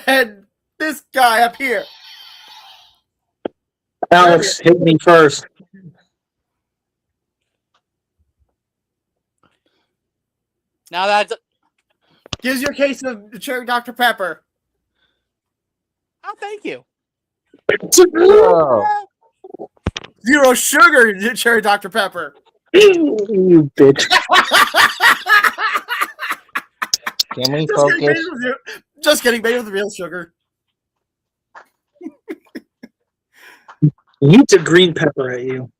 at this guy up here. Alex, hit me first. Now that's. Gives you a case of cherry Dr. Pepper. Oh, thank you. Whoa. Zero sugar cherry Dr. Pepper. You bitch. Can we Just kidding, focus? baby, with zero- just kidding, baby, with real sugar. Yeets a green pepper at you.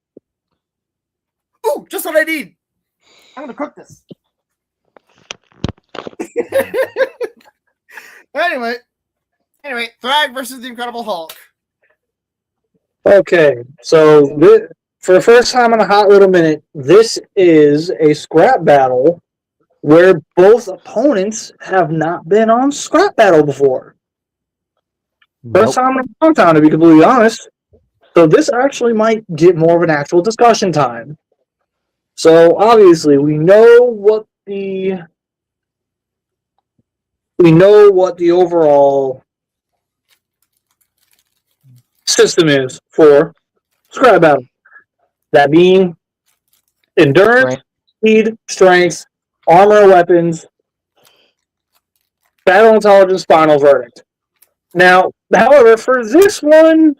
Ooh, just what I need. I'm gonna cook this. anyway, Thrag versus the Incredible Hulk. Okay, so for the first time in a hot little minute, this is a scrap battle where both opponents have not been on scrap battle before. First time in a long time, to be completely honest. So this actually might get more of an actual discussion time. So obviously, we know what the overall system is for scrap battle. That being endurance, Right. speed, strength, armor, weapons, battle intelligence, final verdict. Now, however, for this one,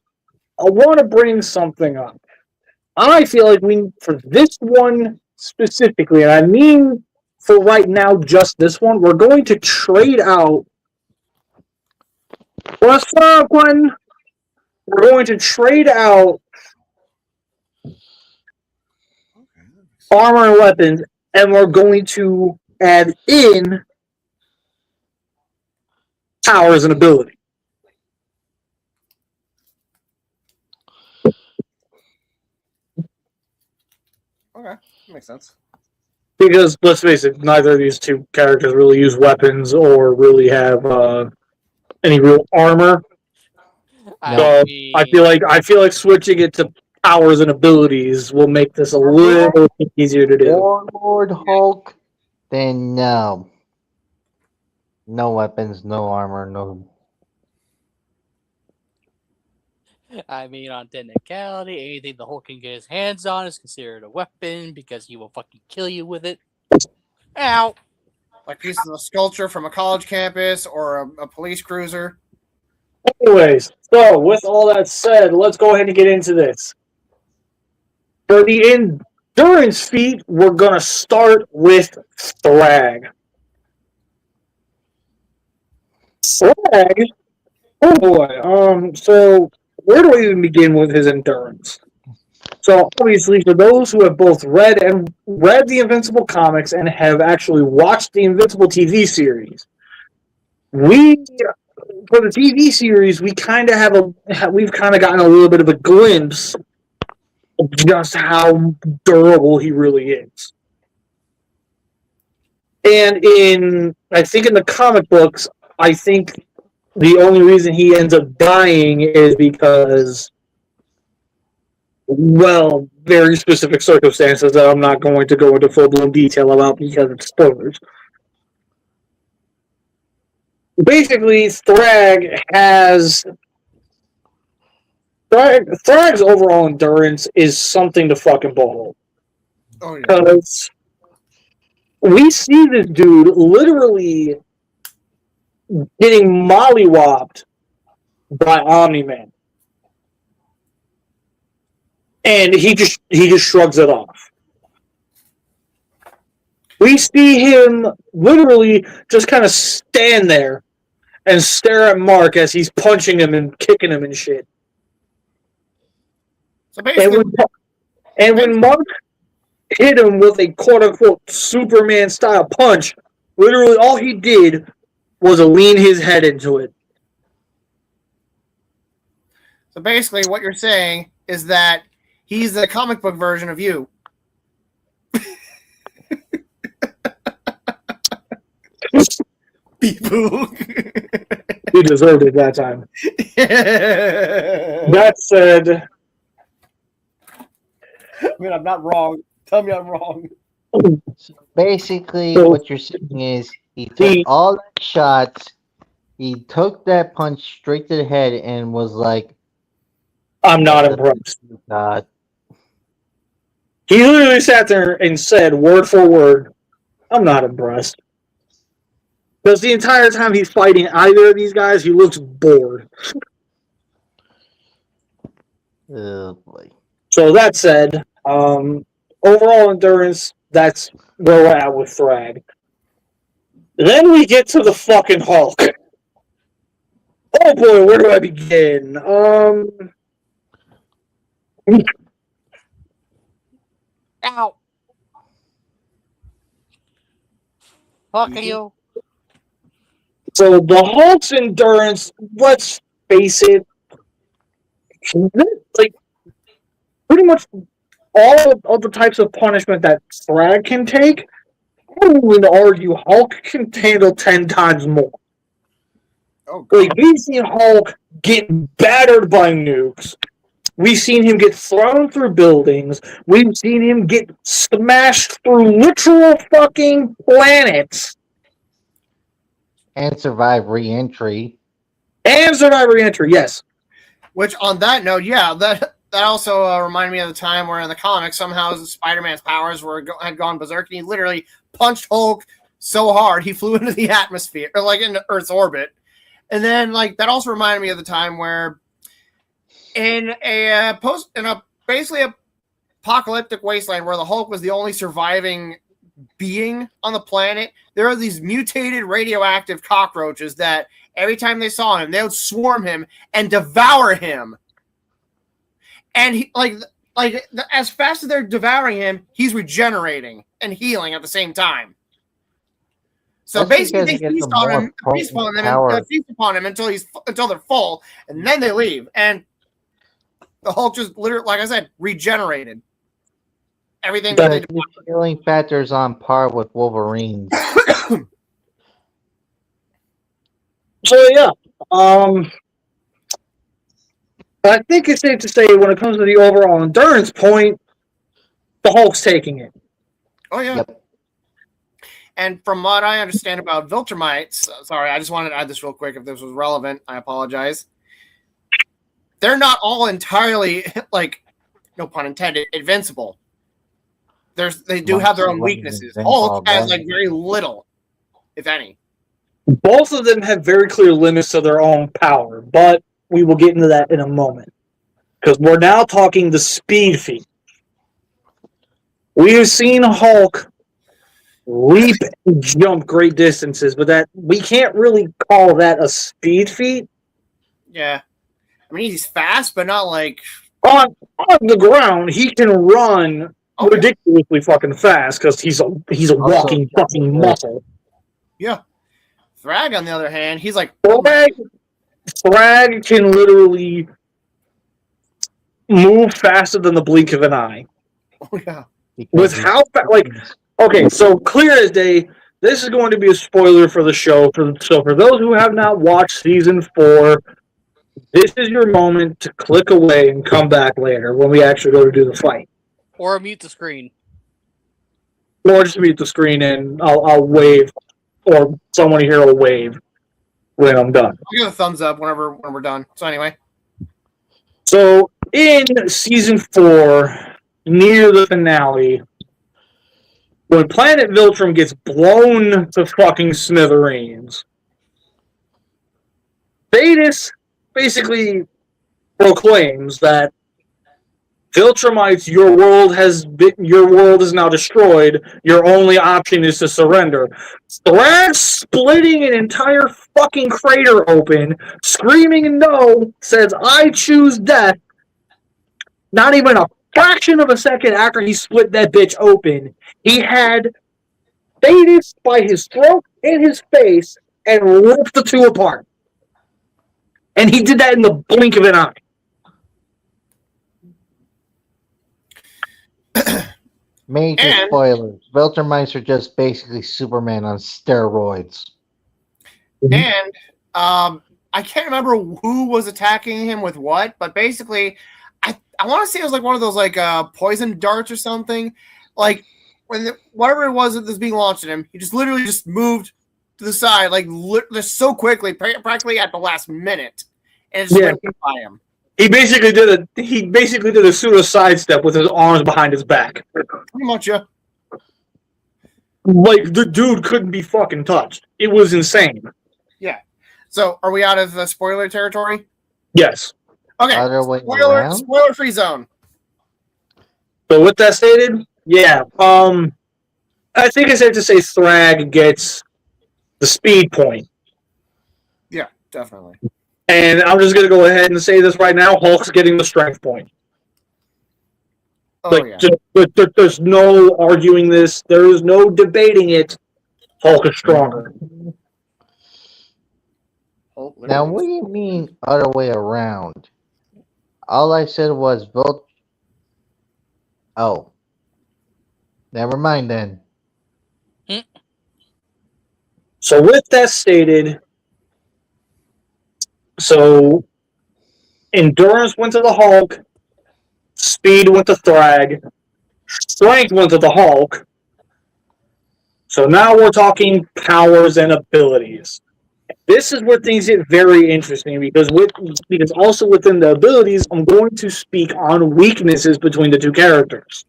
I want to bring something up. I feel like for this one specifically, and I mean for right now, just this one, we're going to trade out. What's up, Quentin? We're going to trade out armor and weapons, and we're going to add in powers and ability. Okay, makes sense. Because, let's face it, neither of these two characters really use weapons or really have any real armor. So I feel like switching it to powers and abilities will make this a little easier to do. Warlord Hulk, then no. No weapons, no armor, no. I mean, on technicality, anything the Hulk can get his hands on is considered a weapon because he will fucking kill you with it. Ow! Like pieces of sculpture from a college campus or a police cruiser. Anyways, so with all that said, let's go ahead and get into this. For the endurance feat, we're gonna start with Thrag. Thrag. Oh boy. So where do I even begin with his endurance? So obviously, for those who have both read the Invincible comics and have actually watched the Invincible TV series, for the TV series, we've kind of gotten a little bit of a glimpse of just how durable he really is. And I think in the comic books, I think the only reason he ends up dying is because, well, very specific circumstances that I'm not going to go into full-blown detail about because it's spoilers. Basically, Thrag's overall endurance is something to fucking behold. Oh yeah. Because we see this dude literally getting mollywopped by Omni-Man. And he just shrugs it off. We see him literally just kind of stand there and stare at Mark as he's punching him and kicking him and shit. So basically, and when Mark hit him with a quote-unquote Superman-style punch, literally all he did was lean his head into it. So basically, what you're saying is that he's the comic book version of you. People. He deserved it that time. That said, I mean, I'm not wrong. Tell me I'm wrong. So basically, So- what you're saying is he took all the shots, he took that punch straight to the head, and was like, I'm not impressed. God. He literally sat there and said, word for word, I'm not impressed. Because the entire time he's fighting either of these guys, he looks bored. Oh boy. So that said, overall endurance, that's where we're at with Thrag. Then we get to the fucking Hulk. Oh boy, where do I begin? Ow! Fuck you! So the Hulk's endurance, let's face it, like pretty much all of the types of punishment that Thrag can take, I would argue Hulk can handle 10 times more. Oh, God. Like, we've seen Hulk get battered by nukes. We've seen him get thrown through buildings. We've seen him get smashed through literal fucking planets. And survive re-entry. And survive re-entry, yes. Which, on that note, yeah, that also reminded me of the time where in the comics somehow Spider-Man's powers had gone berserk, and he literally punched Hulk so hard he flew into the atmosphere, or like into Earth's orbit. And then, like, that also reminded me of the time where in a basically apocalyptic wasteland where the Hulk was the only surviving being on the planet, there are these mutated radioactive cockroaches that every time they saw him, they would swarm him and devour him. And he, as fast as they're devouring him, he's regenerating and healing at the same time. So That's basically, because they he gets feast some on more him, feast upon him until they're full, and then they leave. And the Hulk just literally, like I said, regenerated. Everything that they His healing factor is on par with Wolverine's. So yeah, I think it's safe to say when it comes to the overall endurance point, the Hulk's taking it. Oh yeah. Yep. And from what I understand about Viltrumites, sorry, I just wanted to add this real quick if this was relevant. I apologize. they're not all entirely like, no pun intended, invincible. They do have their own weaknesses. Hulk has like very little, if any. Both of them have very clear limits to their own power, but we will get into that in a moment. Because we're now talking the speed feat. We have seen Hulk leap and jump great distances, but that we can't really call that a speed feat. Yeah. I mean, he's fast, but not like... On the ground, he can run ridiculously fucking fast because he's a walking fucking muscle. Yeah. Thrag, on the other hand, he's like... Thrag can literally move faster than the blink of an eye. Oh, yeah. With how fast... Like, okay, so clear as day, this is going to be a spoiler for the show. So for those who have not watched Season 4, this is your moment to click away and come back later when we actually go to do the fight. Or mute the screen. Or just mute the screen and I'll wave, or someone here will wave when I'm done. I'll give a thumbs up when we're done. So anyway. So in Season 4, near the finale, when Planet Viltrum gets blown to fucking smithereens, Thetis basically proclaims that Viltrumites, your world is now destroyed. Your only option is to surrender. Thrag splitting an entire fucking crater open, screaming no, says, "I choose death." Not even a fraction of a second after he split that bitch open, he had Thetis by his throat and his face and ripped the two apart. And he did that in the blink of an eye. Major spoilers. Viltrumites are just basically Superman on steroids. And I can't remember who was attacking him with what, but basically, I want to say it was like one of those like poison darts or something. Like whatever it was that was being launched at him, he just literally just moved to the side, like just so quickly, practically at the last minute, and it just went by him. He basically did a pseudo sidestep with his arms behind his back. Pretty much, yeah. Like the dude couldn't be fucking touched. It was insane. Yeah. So, are we out of the spoiler territory? Yes. Okay. Spoiler free zone. So with that stated, yeah. I think it's safe to say Thrag gets the speed point. Yeah, definitely. And I'm just gonna go ahead and say this right now: Hulk's getting the strength point. Oh, yeah. There's no arguing this. There is no debating it. Hulk is stronger. Now, what do you mean other way around? All I said was vote. Oh. Never mind then. So with that stated, so endurance went to the Hulk, speed went to Thrag, strength went to the Hulk. So now we're talking powers and abilities. This is where things get very interesting because also within the abilities, I'm going to speak on weaknesses between the two characters.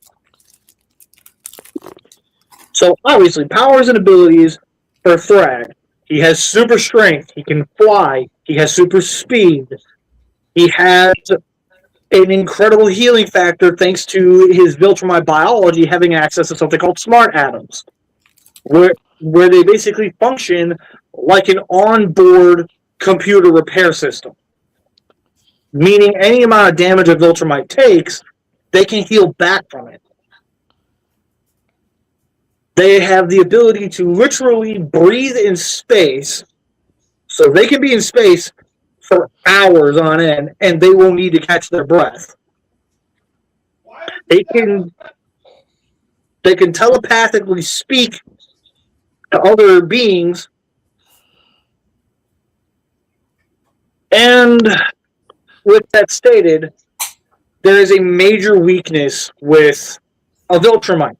So obviously, powers and abilities for Thrag. He has super strength. He can fly. He has super speed. He has an incredible healing factor thanks to his Viltrumite biology having access to something called smart atoms, where they basically function like an onboard computer repair system. Meaning any amount of damage a Viltrumite takes, they can heal back from it. They have the ability to literally breathe in space, so they can be in space for hours on end, and they won't need to catch their breath. They can telepathically speak to other beings, and with that stated, there is a major weakness with a Viltrumite.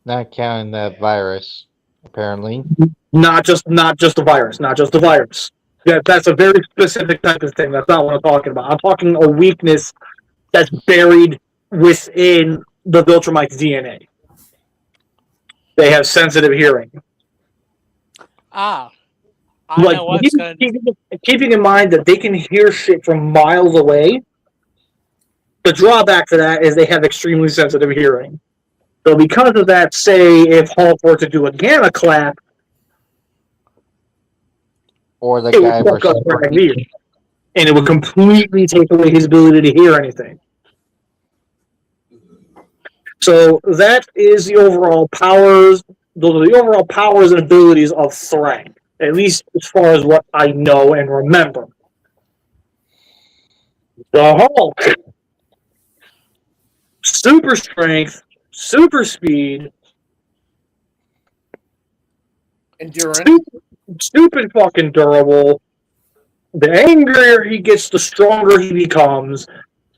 Not counting that virus, apparently. Not just the virus. That's a very specific type of thing. That's not what I'm talking about. I'm talking a weakness that's buried within the Viltrumite's DNA. They have sensitive hearing. Ah, I Like know what's going. keeping in mind that they can hear shit from miles away. The drawback to that is they have extremely sensitive hearing. So because of that, say if Hulk were to do a gamma clap, Or the it guy would fuck up versus Frank's ear, and it would completely take away his ability to hear anything. So that is the overall powers. Those are the overall powers and abilities of Thrag, at least as far as what I know and remember. The Hulk, super strength, super speed, Endurance. stupid fucking durable. The angrier he gets, the stronger he becomes.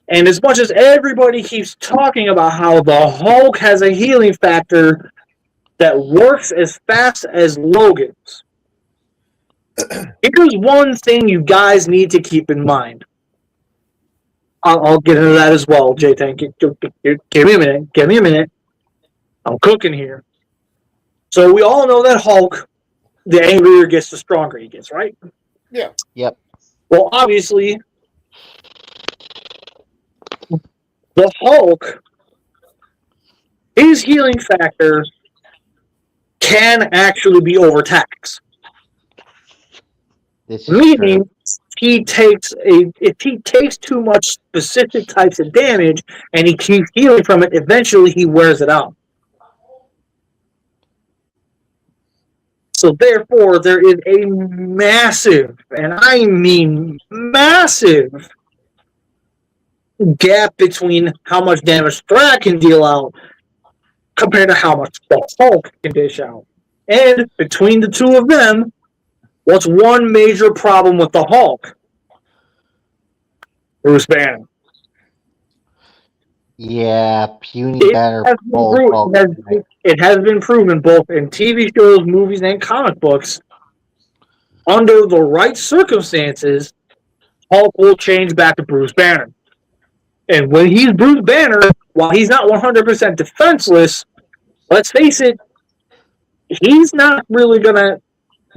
And as much as everybody keeps talking about how the Hulk has a healing factor that works as fast as Logan's, here's one thing you guys need to keep in mind. I'll get into that as well, J-Tank. Give me a minute. Give me a minute. I'm cooking here. So we all know that Hulk, the angrier he gets, the stronger he gets, right? Yeah. Yep. Well, obviously, the Hulk, his healing factor can actually be overtaxed. This is Meaning, true. if he takes too much specific types of damage and he keeps healing from it, eventually he wears it out. So therefore, there is a massive, and I mean massive, gap between how much damage Thrag can deal out compared to how much the Hulk can dish out. And between the two of them, what's one major problem with the Hulk? Bruce Banner. Yeah, puny It banner. has it has been proven both in TV shows, movies, and comic books. Under the right circumstances, Hulk will change back to Bruce Banner. And when he's Bruce Banner, while he's not 100% defenseless, let's face it, he's not really going to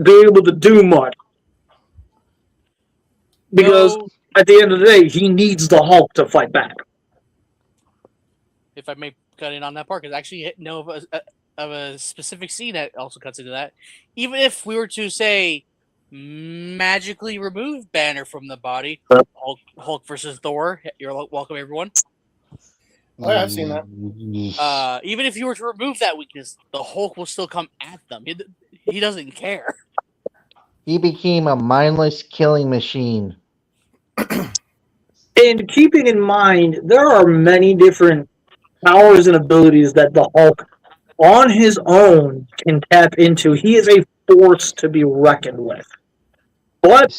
be able to do much. Because No, at the end of the day, he needs the Hulk to fight back. if I may cut in on that part, because I actually know of a specific scene that also cuts into that. Even if we were to say magically remove Banner from the body, Hulk versus Thor. You're welcome, everyone. Oh, yeah, I've seen that. Even if you were to remove that weakness, the Hulk will still come at them. He doesn't care. He became a mindless killing machine. And keeping in mind, there are many different powers and abilities that the Hulk, on his own, can tap into. He is a force to be reckoned with. But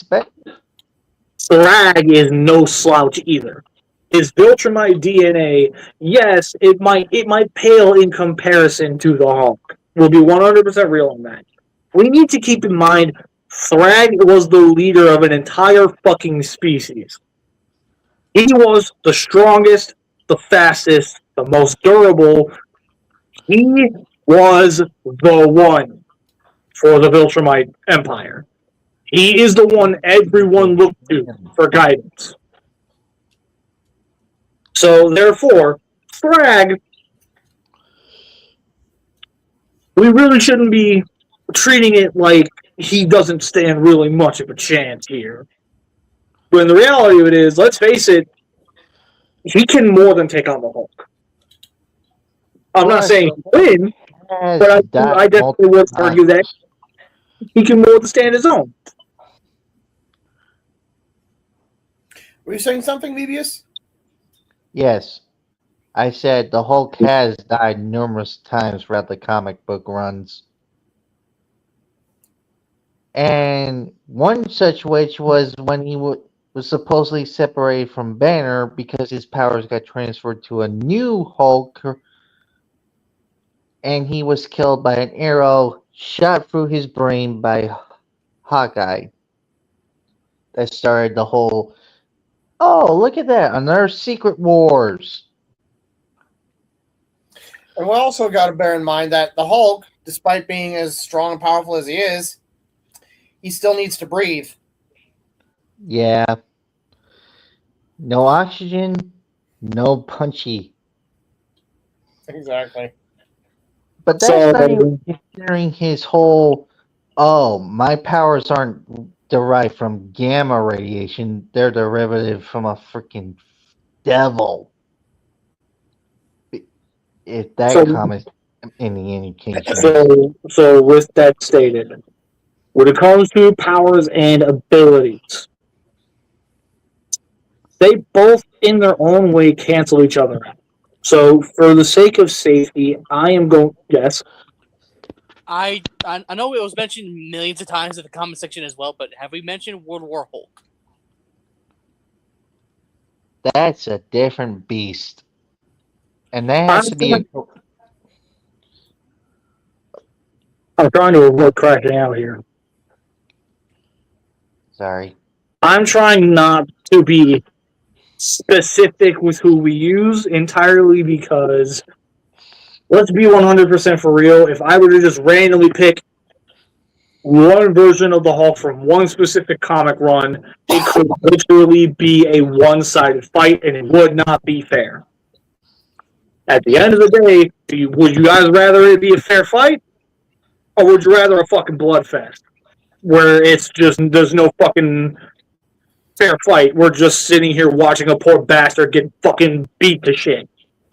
Thrag is no slouch either. His Viltrumite DNA, yes, it might pale in comparison to the Hulk. We'll be 100% real on that. We need to keep in mind, Thrag was the leader of an entire fucking species. He was the strongest, the fastest, the most durable. He was the one for the Viltrumite Empire. He is the one everyone looked to for guidance. So, therefore, Thrag, we really shouldn't be treating it like he doesn't stand really much of a chance here. When the reality of it is, let's face it, he can more than take on the Hulk. I'm not saying he win, but I definitely would argue that he can more than stand his own. Were you saying something, Mebius? Yes. I said the Hulk has died numerous times throughout the comic book runs. And one such which was when he was supposedly separated from Banner because his powers got transferred to a new Hulk, and he was killed by an arrow shot through his brain by Hawkeye. that started the whole. Oh, look at that! Another Secret Wars. And we also got to bear in mind that the Hulk, despite being as strong and powerful as he still needs to breathe. Yeah. No oxygen, no punchy. Exactly. But that's not even considering his whole. Oh, my powers aren't derived from gamma radiation; they're derivative from a freaking devil. If that comment any indication. So with that stated, when it comes to powers and abilities, they both, in their own way, cancel each other out. So, for the sake of safety, I am going. Yes. I know it was mentioned millions of times in the comment section as well, but have we mentioned World War Hulk? That's a different beast, and that has to be. I'm trying to avoid crashing out here. Sorry. I'm trying not to be specific with who we use entirely because, let's be 100% for real, if I were to just randomly pick one version of the Hulk from one specific comic run, it could literally be a one-sided fight and it would not be fair. At the end of the day, would you guys rather it be a fair fight? Or would you rather a fucking bloodfest? Where it's just, there's no fucking fair fight. We're just sitting here watching a poor bastard get fucking beat to shit.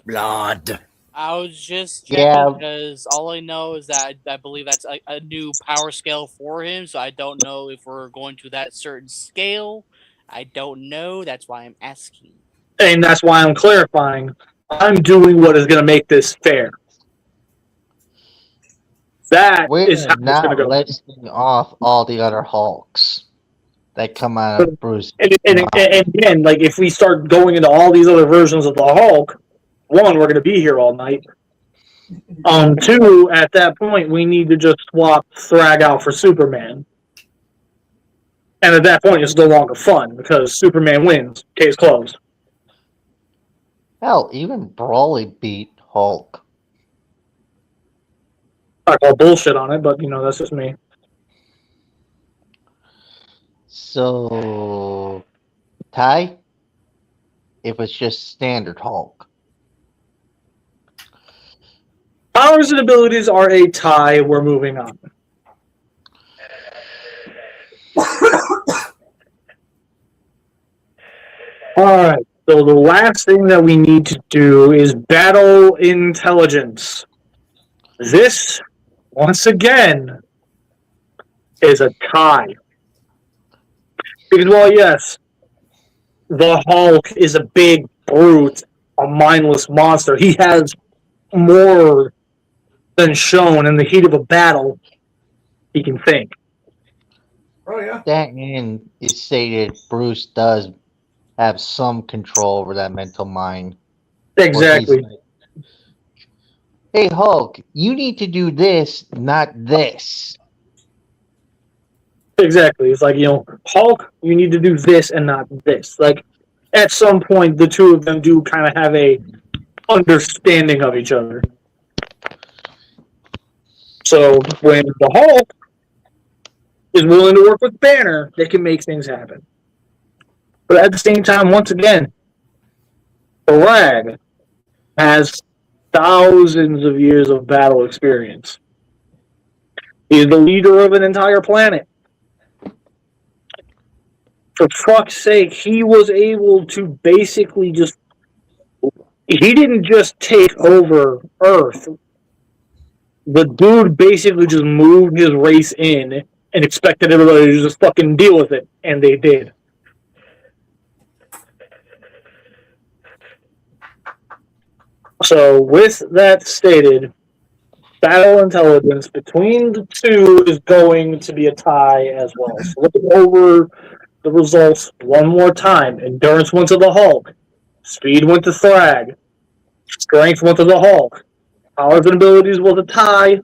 Blood. I was just checking because all I know is that I believe that's a new power scale for him, so I don't know if we're going to that certain scale. I don't know. That's why I'm asking. And that's why I'm clarifying. I'm doing what is going to make this fair. We're is how it's not going to go. listing off all the other Hulks that come out of Bruce. And again, like if we start going into all these other versions of the Hulk, one, we're going to be here all night. Two, at that point, we need to just swap Thrag out for Superman. And at that point, it's no longer fun because Superman wins. Case closed. Hell, even Brawley beat Hulk. I call bullshit on it, but that's just me. So, Ty, if it's just standard Hulk. Powers and abilities are a tie. We're moving on. Alright, so the last thing that we need to do is battle intelligence. This, once again, is a tie. Because, well, yes, the Hulk is a big brute, a mindless monster. He has more than shown in the heat of a battle he can think. Oh, yeah. That and is stated Bruce does have some control over that mental mind. Exactly. Hey, Hulk, you need to do this, not this. Exactly. It's like, Hulk, you need to do this and not this. Like, at some point, the two of them do kind of have a understanding of each other. So, when the Hulk is willing to work with Banner, they can make things happen. But at the same time, once again, Thrag has thousands of years of battle experience. He's the leader of an entire planet. For fuck's sake, he was able to basically he didn't just take over Earth. The dude basically just moved his race in and expected everybody to just fucking deal with it, and they did. So, with that stated, battle intelligence between the two is going to be a tie as well. So, looking over the results one more time. Endurance went to the Hulk. Speed went to Thrag. Strength went to the Hulk. Powers and abilities was a tie.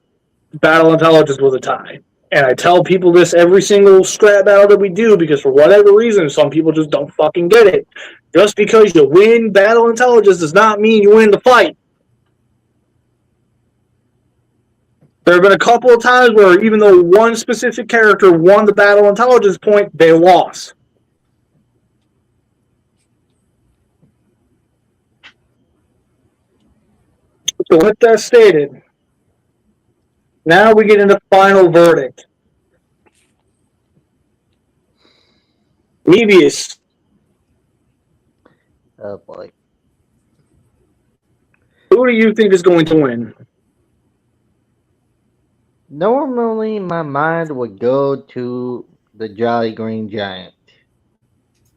Battle intelligence was a tie. And I tell people this every single scrap battle that we do because for whatever reason, some people just don't fucking get it. Just because you win battle intelligence does not mean you win the fight. There have been a couple of times where even though one specific character won the battle intelligence point, they lost. So with that stated, now we get into final verdict. Mebius. Oh boy. Who do you think is going to win? Normally, my mind would go to the Jolly Green Giant.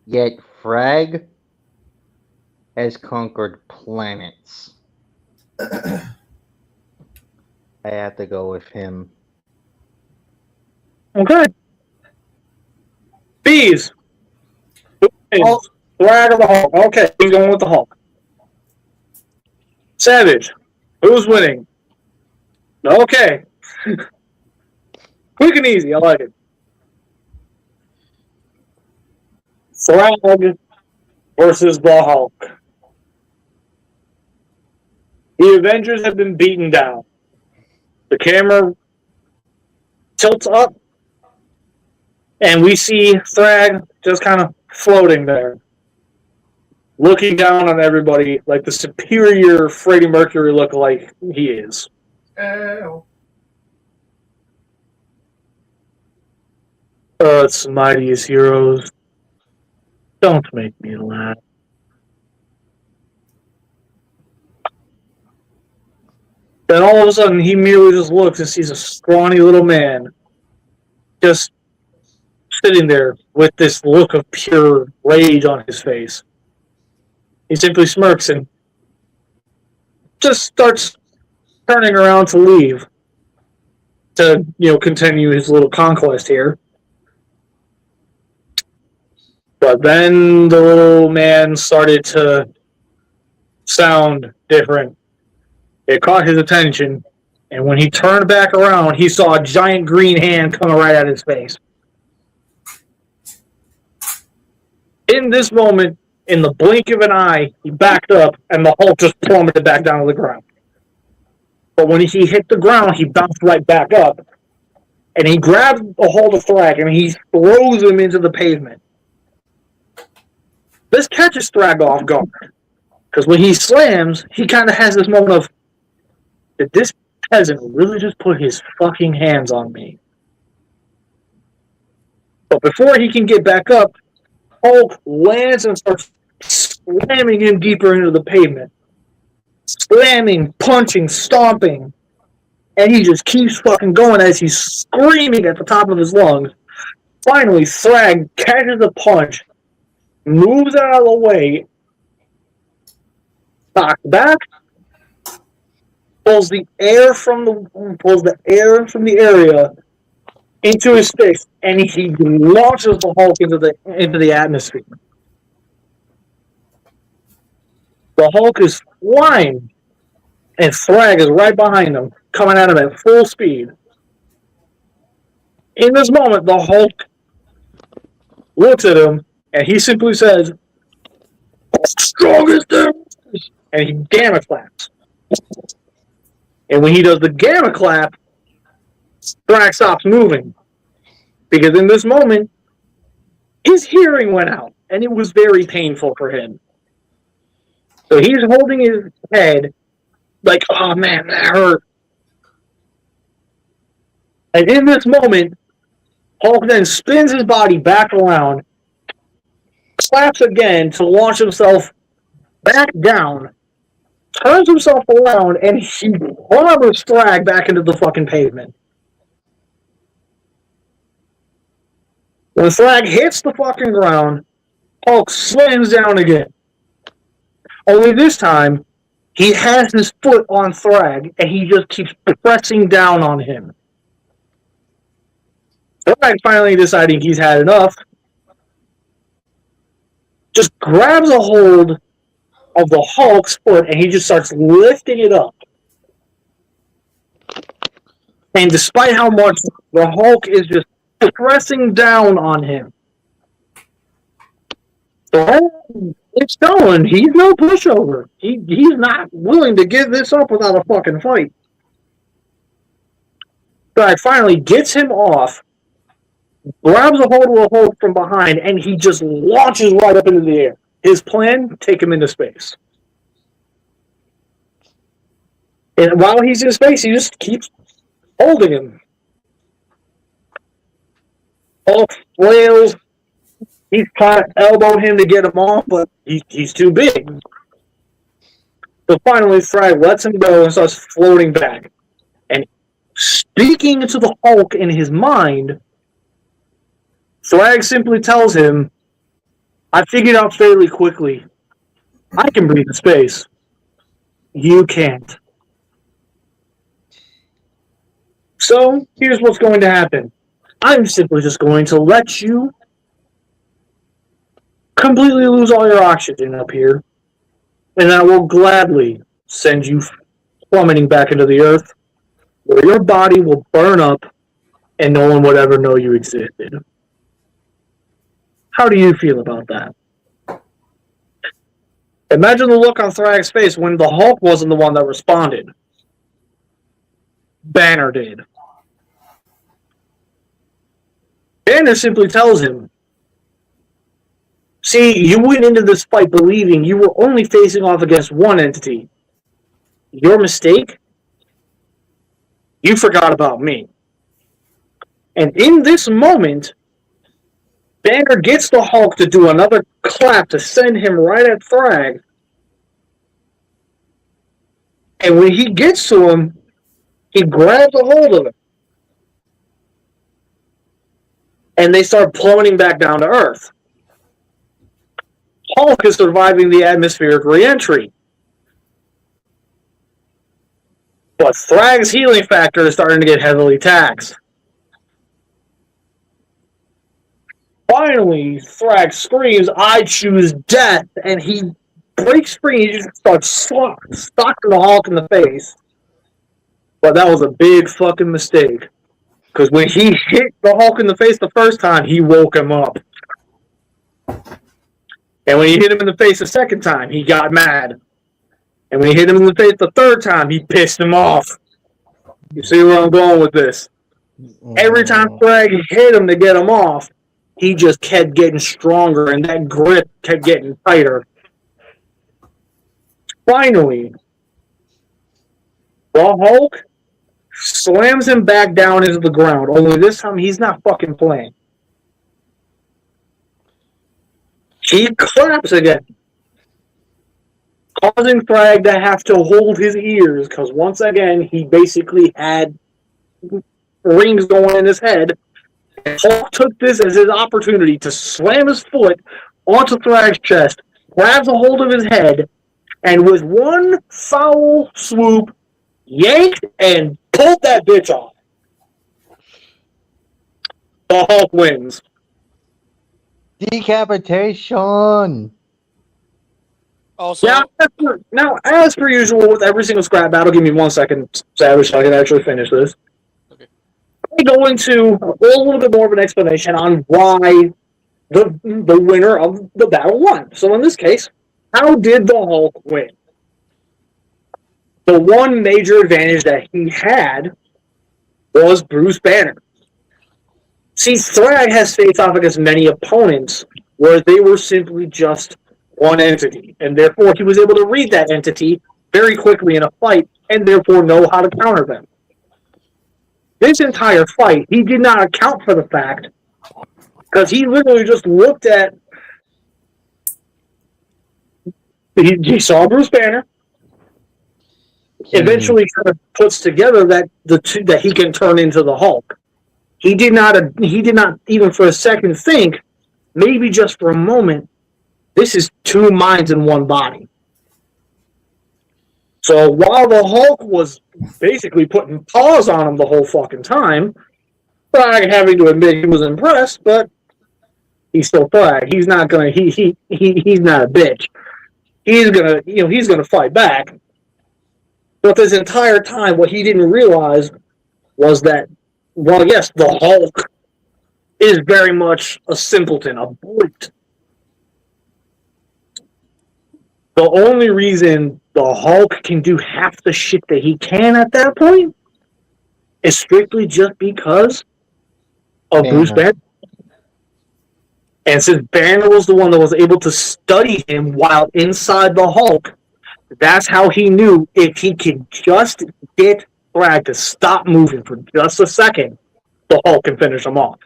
Yet Frag has conquered planets. I have to go with him. Okay. Bees. Hulk. Frag or the Hulk? Okay, he's going with the Hulk. Savage. Who's winning? Okay. Quick and easy, I like it. Frag versus the Hulk. The Avengers have been beaten down. The camera tilts up, and we see Frag just kind of floating there, looking down on everybody like the superior Freddie Mercury lookalike he is. Earth's mightiest heroes. Don't make me laugh. Then all of a sudden, he merely just looks and sees a scrawny little man just sitting there with this look of pure rage on his face. He simply smirks and just starts turning around to leave to, continue his little conquest here. But then the little man started to sound different. It caught his attention, and when he turned back around, he saw a giant green hand coming right at his face. In this moment, in the blink of an eye, he backed up, and the Hulk just plummeted back down to the ground. But when he hit the ground, he bounced right back up, and he grabs a hold of Thrag, and he throws him into the pavement. This catches Thrag off guard, because when he slams, he kind of has this moment of, did this peasant really just put his fucking hands on me? But before he can get back up, Hulk lands and starts slamming him deeper into the pavement. Slamming, punching, stomping. And he just keeps fucking going as he's screaming at the top of his lungs. Finally, Thrag catches a punch, moves out of the way, knocks back, pulls the air from the area into his face, and he launches the Hulk into the atmosphere. The Hulk is flying, and Thrag is right behind him, coming at him at full speed. In this moment, the Hulk looks at him, and he simply says, "Strongest there is," and he gamma claps. And when he does the gamma clap, Thrag stops moving. Because in this moment, his hearing went out, and it was very painful for him. So he's holding his head like, oh man, that hurt. And in this moment, Hulk then spins his body back around, claps again to launch himself back down, turns himself around, and he bombers Thrag back into the fucking pavement. When Thrag hits the fucking ground, Hulk slams down again. Only this time, he has his foot on Thrag, and he just keeps pressing down on him. Thrag finally deciding he's had enough, just grabs a hold of the Hulk's foot, and he just starts lifting it up. And despite how much the Hulk is just pressing down on him, the Hulk is showing he's no pushover. He's not willing to give this up without a fucking fight. But finally gets him off, grabs a hold of the Hulk from behind, and he just launches right up into the air. His plan, take him into space. And while he's in space, he just keeps holding him. Hulk flails. He's trying to elbow him to get him off, but he's too big. So finally, Thrag lets him go and starts floating back. And speaking to the Hulk in his mind, Thrag simply tells him, I figured out fairly quickly, I can breathe in space. You can't. So, here's what's going to happen. I'm simply just going to let you completely lose all your oxygen up here, and I will gladly send you plummeting back into the earth, where your body will burn up, and no one would ever know you existed. How do you feel about that? Imagine the look on Thrag's face when the Hulk wasn't the one that responded. Banner did. Banner simply tells him, see, you went into this fight believing you were only facing off against one entity. Your mistake? You forgot about me. And in this moment, Banner gets the Hulk to do another clap to send him right at Thrag. And when he gets to him, he grabs a hold of him. And they start plummeting back down to Earth. Hulk is surviving the atmospheric re-entry. But Thrag's healing factor is starting to get heavily taxed. Finally, Thrag screams, I choose death, and he breaks free and he just starts stalking the Hulk in the face. But that was a big fucking mistake. Because when he hit the Hulk in the face the first time, he woke him up. And when he hit him in the face the second time, he got mad. And when he hit him in the face the third time, he pissed him off. You see where I'm going with this? Every time Thrag hit him to get him off, he just kept getting stronger, and that grip kept getting tighter. Finally, the Hulk slams him back down into the ground, only this time he's not fucking playing. He claps again, causing Thrag to have to hold his ears, because once again, he basically had rings going in his head. And Hulk took this as his opportunity to slam his foot onto Thrag's chest, grabs a hold of his head, and with one foul swoop, yanked and pulled that bitch off. The Hulk wins. Decapitation. Also, Now, as per usual with every single scrap battle, give me 1 second, Savage, so I can actually finish this. okay. I'm going to a little bit more of an explanation on why the winner of the battle won. So in this case, how did the Hulk win? The one major advantage that he had was Bruce Banner. See, Thrag has faced off against many opponents where they were simply just one entity, and therefore he was able to read that entity very quickly in a fight, and therefore know how to counter them. This entire fight, he did not account for the fact, because he literally just looked at... He saw Bruce Banner, eventually kind of puts together that the two that he can turn into the Hulk. He did not even for a second think, maybe just for a moment, this is two minds in one body. So while the Hulk was basically putting paws on him the whole fucking time, Thrag having to admit he was impressed, but he's still Thrag. He's not gonna he's not a bitch. He's gonna fight back. But this entire time, what he didn't realize was that, well, yes, the Hulk is very much a simpleton, a brute. The only reason the Hulk can do half the shit that he can at that point is strictly just because of Bruce Banner. Banner. And since Banner was the one that was able to study him while inside the Hulk, that's how he knew if he could just get Brad to stop moving for just a second, the Hulk can finish him off.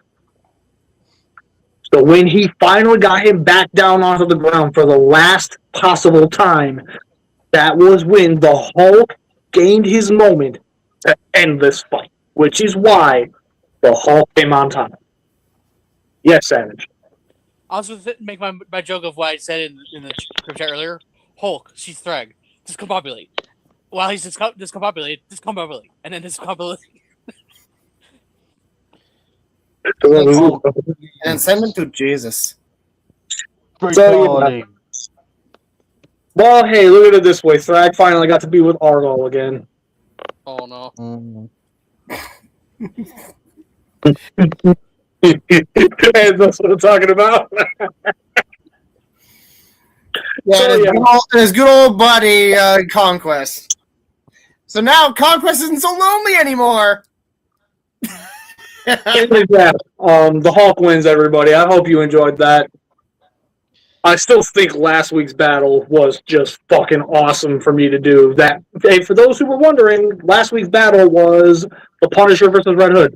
So when he finally got him back down onto the ground for the last possible time, that was when the Hulk gained his moment to end this fight, which is why the Hulk came on top. Yes, Savage. I was going to make my joke of what I said in the group chat earlier. Hulk, she's Thrag. Discombobulate. While he's discombobulate, and then discombobulate. And send him to Jesus. Brutality. Well, hey, look at it this way. Thrag finally got to be with Argyle again. Oh no. And that's what I'm talking about. Yeah, So, and yeah. his good old buddy, Conquest. So now Conquest isn't so lonely anymore. Yeah, the Hulk wins, everybody. I hope you enjoyed that. I still think last week's battle was just fucking awesome for me to do. That, hey, for those who were wondering, last week's battle was the Punisher versus Red Hood.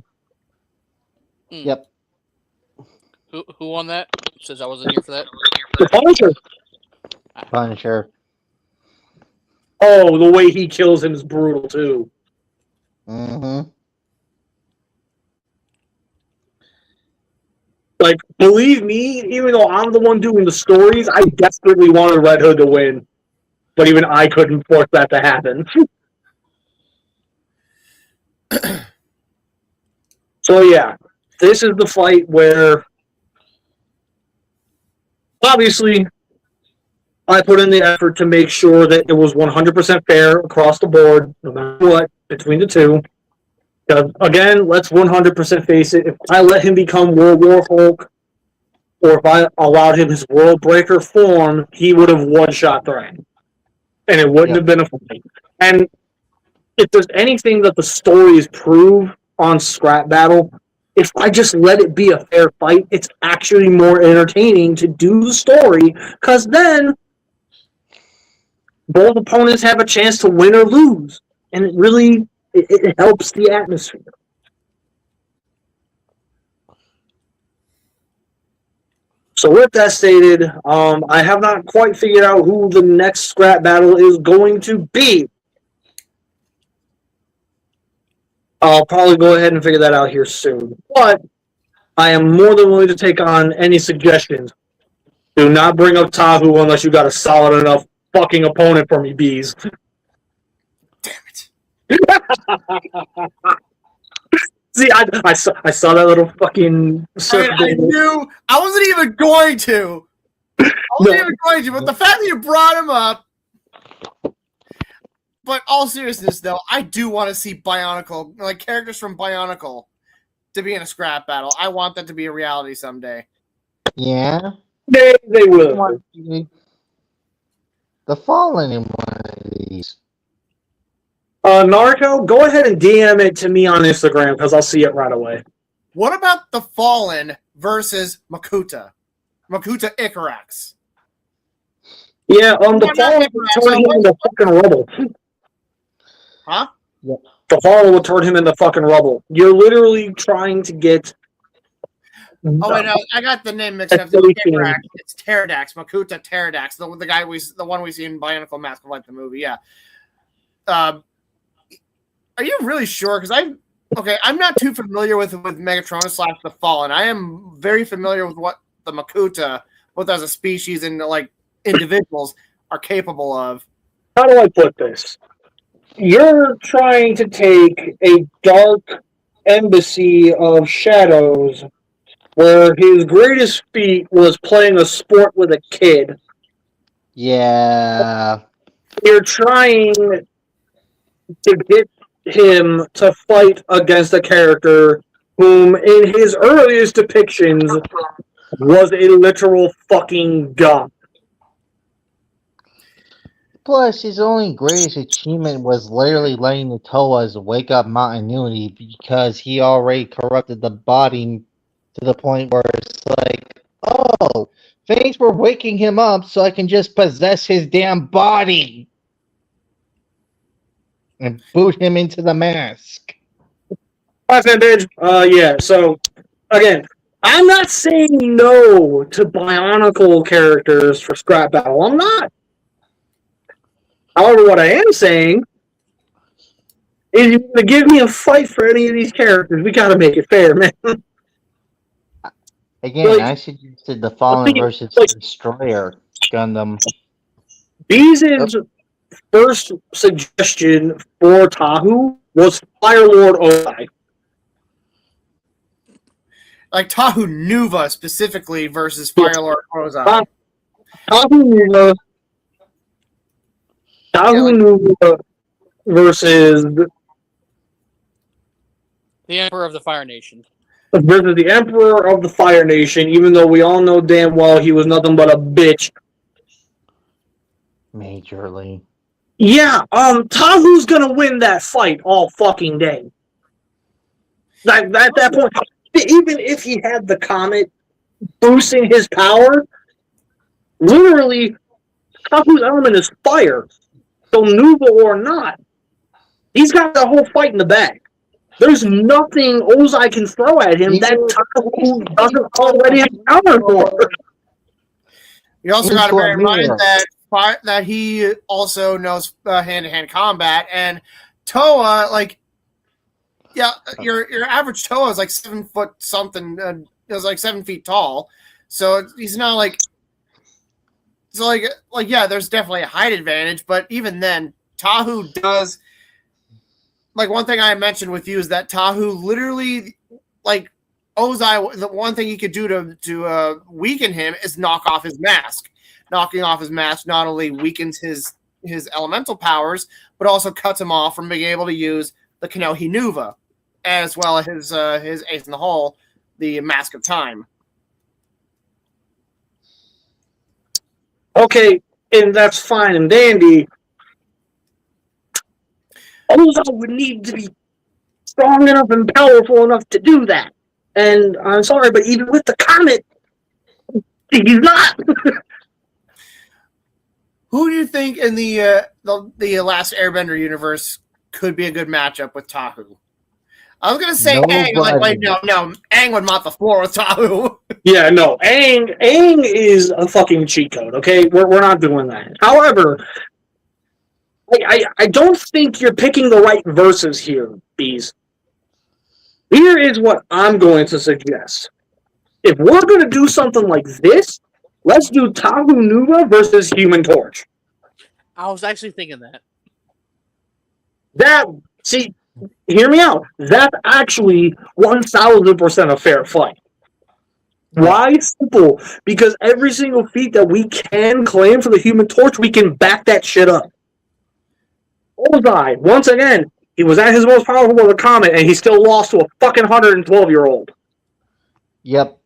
Yep. Who won that? Since I wasn't here for that. The Punisher. Punisher. Oh, the way he kills him is brutal too. Mm-hmm. Like, believe me, even though I'm the one doing the stories, I desperately wanted Red Hood to win. But even I couldn't force that to happen. So yeah, this is the fight where obviously I put in the effort to make sure that it was 100% fair across the board, no matter what, between the two. Because, again, let's 100% face it. If I let him become World War Hulk, or if I allowed him his World Breaker form, he would have one-shot Threat. And it wouldn't have been a fight. And if there's anything that the stories prove on Scrap Battle, if I just let it be a fair fight, it's actually more entertaining to do the story, because then both opponents have a chance to win or lose. And it really... It helps the atmosphere. So with that stated, I have not quite figured out who the next scrap battle is going to be. I'll probably go ahead and figure that out here soon. But I am more than willing to take on any suggestions. Do not bring up Tahu unless you got a solid enough fucking opponent for me, bees. See, I saw that little fucking I knew I wasn't even going to. But the fact that you brought him up. But all seriousness, though, I do want to see Bionicle, like characters from Bionicle, to be in a scrap battle. I want that to be a reality someday. Yeah. They will. The Fallen in one of these. Naruto, go ahead and DM it to me on Instagram because I'll see it right away. What about the Fallen versus Makuta? Makuta Icarax. Yeah, the Fallen would turn him into fucking rubble. Huh? Yep. The Fallen would turn him into fucking rubble. You're literally trying to get... Oh wait, no, I got the name mixed up. It's Pterodax, Makuta Pterodax, the one we see in Bionicle Mask of Light, the movie. Yeah. Are you really sure? Because I'm not too familiar with Megatronus / the Fallen. I am very familiar with what the Makuta, both as a species and like individuals, are capable of. How do I put this? You're trying to take a dark embassy of shadows where his greatest feat was playing a sport with a kid. Yeah. You're trying to get him to fight against a character whom, in his earliest depictions, was a literal fucking god. Plus, his only greatest achievement was literally letting the Toas wake up Mount Immunity because he already corrupted the body to the point where it's like, oh, thanks for waking him up so I can just possess his damn body and boot him into the mask. Last name, bitch. Yeah, so, again, I'm not saying no to Bionicle characters for Scrap Battle. I'm not. However, what I am saying is you're going to give me a fight for any of these characters. We got to make it fair, man. Again, Like, I suggested the Fallen versus like- Destroyer Gundam. Beeze's first suggestion for Tahu was Firelord Ozai. Like Tahu Nuva specifically versus Firelord Ozai. Tahu Nuva versus The Emperor of the Fire Nation. the Emperor of the Fire Nation, even though we all know damn well he was nothing but a bitch. Majorly. Yeah, Tahu's gonna win that fight all fucking day. At that point, even if he had the comet boosting his power, literally, Tahu's element is fire. So Nuva or not, he's got the whole fight in the bag. There's nothing Ozai can throw at him that Tahu doesn't already have counter for. You also got to bear in mind that he also knows hand-to-hand combat, and Toa, like, yeah, your average Toa is like 7 foot something, is like 7 feet tall, so he's not like, so like yeah, there's definitely a height advantage, but even then, Tahu does. Like, one thing I mentioned with you is that Tahu literally, like, Ozai, the one thing he could do to weaken him is knock off his mask. Knocking off his mask not only weakens his elemental powers, but also cuts him off from being able to use the Kanohi Nuva, as well as his ace in the hole, the Mask of Time. Okay, and that's fine and dandy. Ozai would need to be strong enough and powerful enough to do that. And I'm sorry, but even with the comet, he's not. Who do you think in the Last Airbender universe could be a good matchup with Tahu? I was gonna say Aang. Like, wait, no, Aang would mop the floor with Tahu. Yeah, no, Aang is a fucking cheat code. Okay, we're not doing that. However, I don't think you're picking the right verses here, Bees. Here is what I'm going to suggest. If we're going to do something like this, let's do Tahu Nuva versus Human Torch. I was actually thinking that. See, hear me out. That's actually 1,000% a fair fight. Why? Simple. Because every single feat that we can claim for the Human Torch, we can back that shit up. Ozai, once again, he was at his most powerful with a comet, and he still lost to a fucking 112-year-old. Yep.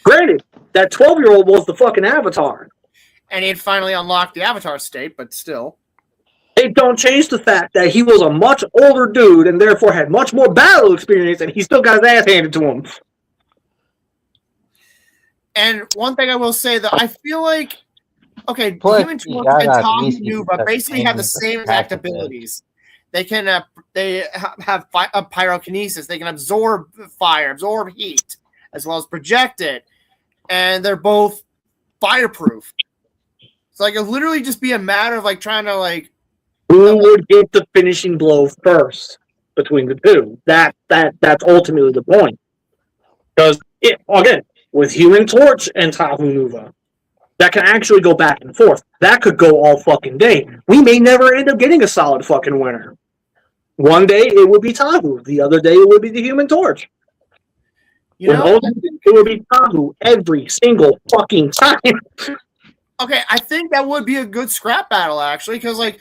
Granted, that 12-year-old was the fucking Avatar. And he had finally unlocked the Avatar state, but still. It don't change the fact that he was a much older dude, and therefore had much more battle experience, and he still got his ass handed to him. And one thing I will say, that I feel like, okay, Plus, Human Torch and Tahu Nuva basically have the same exact abilities. They can have pyrokinesis. They can absorb fire, absorb heat, as well as project it, and they're both fireproof. It's like it'll literally just be a matter of like trying to like who would get the finishing blow first between the two. That's ultimately the point. Because again, with Human Torch and Tahu Nuva, that can actually go back and forth. That could go all fucking day. We may never end up getting a solid fucking winner. One day it would be Tahu. The other day it would be the Human Torch. It would be Tahu every single fucking time. Okay, I think that would be a good scrap battle, actually, because, like,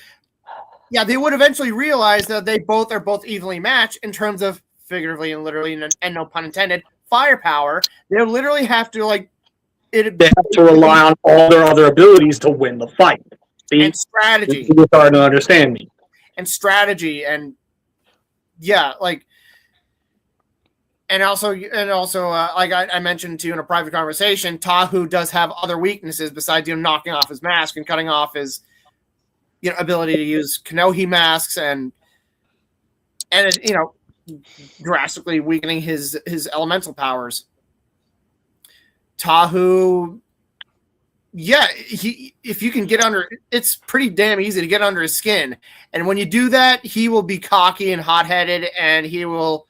yeah, they would eventually realize that they both are both evenly matched in terms of figuratively and literally, and no pun intended, firepower. They literally have to like it. They have to rely on all their other abilities to win the fight. See, and strategy, it's hard to understand me. and strategy, and yeah, like, and also, like I mentioned to you in a private conversation, Tahu does have other weaknesses besides knocking off his mask and cutting off his ability to use Kanohi masks and drastically weakening his elemental powers. Tahu, yeah, if you can get under, it's pretty damn easy to get under his skin, and when you do that, he will be cocky and hot-headed, and he will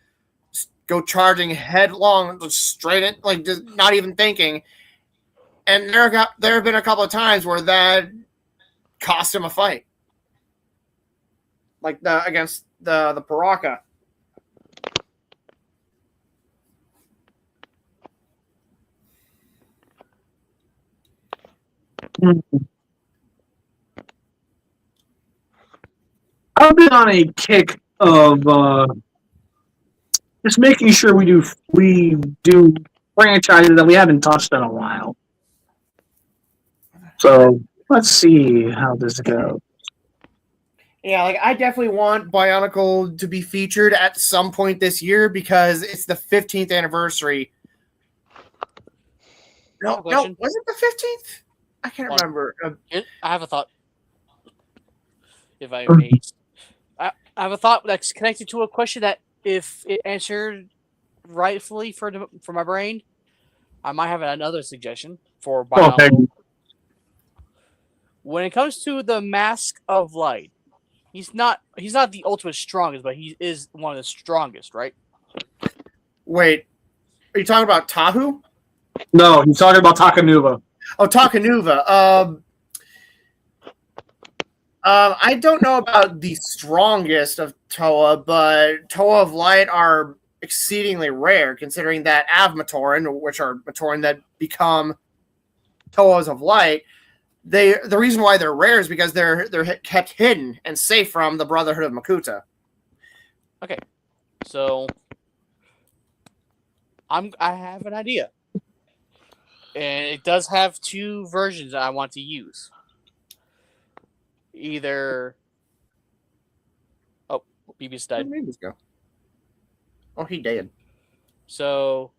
go charging headlong, straight in, like just not even thinking. And there have been a couple of times where that cost him a fight, like against the Paraka. I've been on a kick of just making sure we do franchises that we haven't touched in a while. So let's see how this goes. Yeah, like I definitely want Bionicle to be featured at some point this year because it's the 15th anniversary. No, was it the 15th? I can't remember. I have a thought. If I may, I have a thought that's connected to a question that, if it answered rightfully for my brain, I might have another suggestion for Bionicle. Okay. When it comes to the Mask of Light, he's not the ultimate strongest, but he is one of the strongest, right? Wait, are you talking about Tahu? No, he's talking about Takanuva. Oh, Takanuva. I don't know about the strongest of Toa, but Toa of Light are exceedingly rare, considering that Avmatoran, which are Matoran that become Toas of Light, the reason why they're rare is because they're kept hidden and safe from the Brotherhood of Makuta. Okay, so I have an idea, and it does have two versions that I want to use. Either BB's died. Where did he go? Oh, he did. So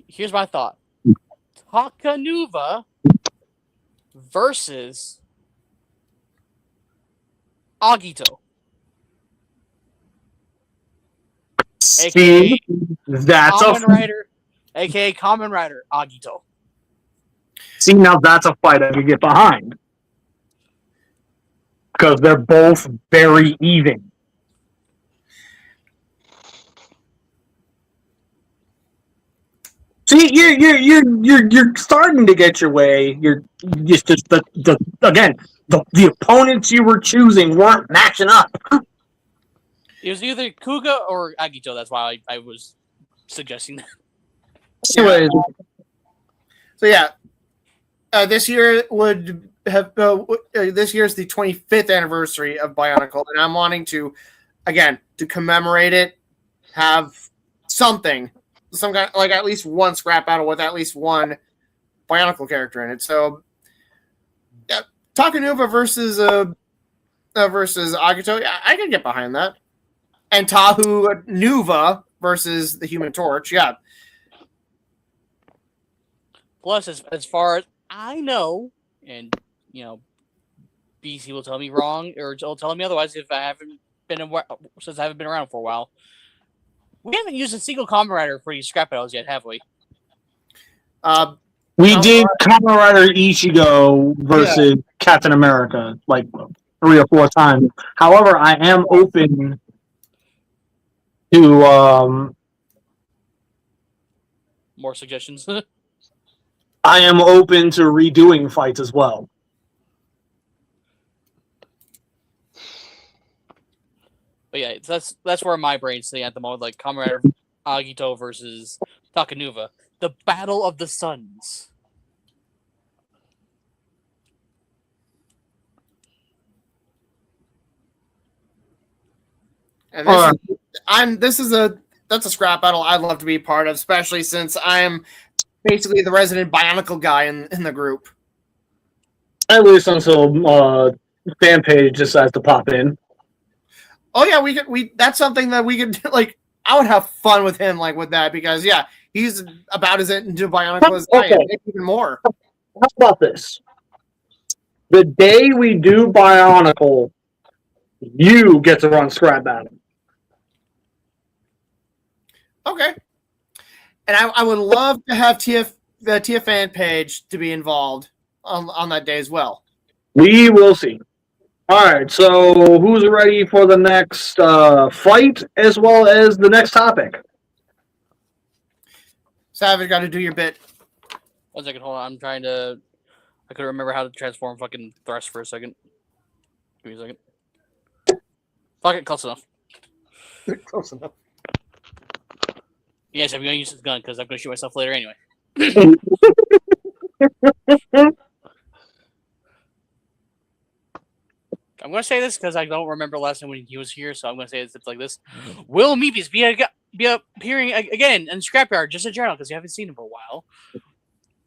here's my thought: Takanuva versus Agito. See, that's Kamen Rider, aka Kamen Rider Agito. See, now that's a fight I could get behind. Because they're both very even. See, you're starting to get your way. You're just the opponents you were choosing weren't matching up. It was either Kuga or Agito. That's why I was suggesting that. Anyways, so yeah, this year would have this year's the 25th anniversary of Bionicle, and I'm wanting to, again, to commemorate it, have something, some kind, like at least one scrap battle with at least one Bionicle character in it. So, yeah, Takanuva versus Agito, yeah, I can get behind that. And Tahu Nuva versus the Human Torch, yeah. Plus, as far as I know, and BC will tell me wrong, or will tell me otherwise if I haven't been since I haven't been around for a while. We haven't used a single Kamen Rider for these scrap battles yet, have we? We did Kamen Rider Ichigo versus Captain America like 3 or 4 times. However, I am open to more suggestions. I am open to redoing fights as well. But yeah, that's where my brain's sitting at the moment. Like Kamen Rider Agito versus Takanuva, the Battle of the Suns. And that's a scrap battle I'd love to be a part of, especially since I am basically the resident Bionicle guy in the group. At least until fan page decides to pop in. Oh yeah, that's something that we could like. I would have fun with him with that because he's about as into Bionicle as I am, maybe even more. How about this? The day we do Bionicle, you get to run Scrap Battle. Okay. And I would love to have the TF fan page to be involved on that day as well. We will see. All right, so who's ready for the next fight as well as the next topic? Savage, got to do your bit. 1 second, hold on. I couldn't remember how to transform fucking Thrust for a second. Give me a second. Fuck it, close enough. Close enough. Yes, I'm going to use this gun because I'm going to shoot myself later anyway. I'm going to say this because I don't remember last time when he was here, so I'm going to say it's like this. Will Meebius be appearing again in Scrapyard, just in general, because you haven't seen him for a while?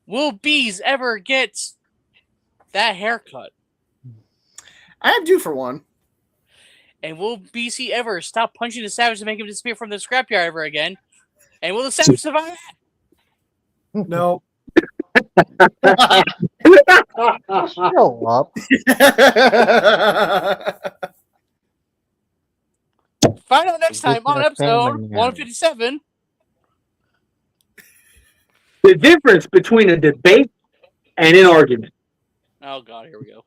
Will Bees ever get that haircut? I am due for one. And will BC ever stop punching the Savage to make him disappear from the Scrapyard ever again? And will the Savage survive that? No. Show up. Find out next time on episode 157. The difference between a debate and an argument. Oh god, here we go.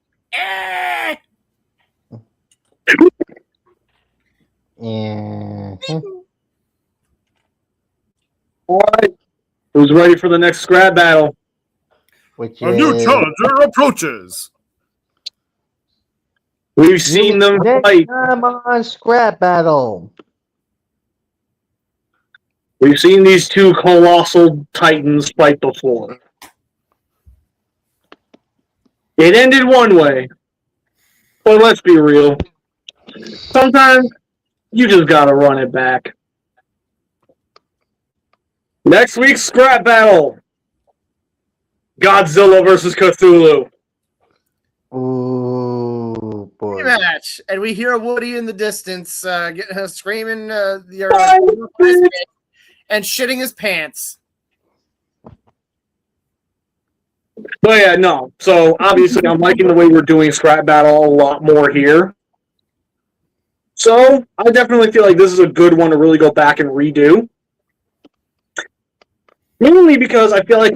All right. Who's ready for the next Scrap Battle? Which A new challenger approaches. We've seen them fight. Time on Scrap Battle. We've seen these two colossal titans fight before. It ended one way. But let's be real. Sometimes you just gotta run it back. Next week's Scrap Battle. Godzilla versus Cthulhu. Ooh, boy. Match, and we hear Woody in the distance screaming and shitting his pants. But yeah, no. So obviously I'm liking the way we're doing Scrap Battle a lot more here. So I definitely feel like this is a good one to really go back and redo. Mainly because I feel like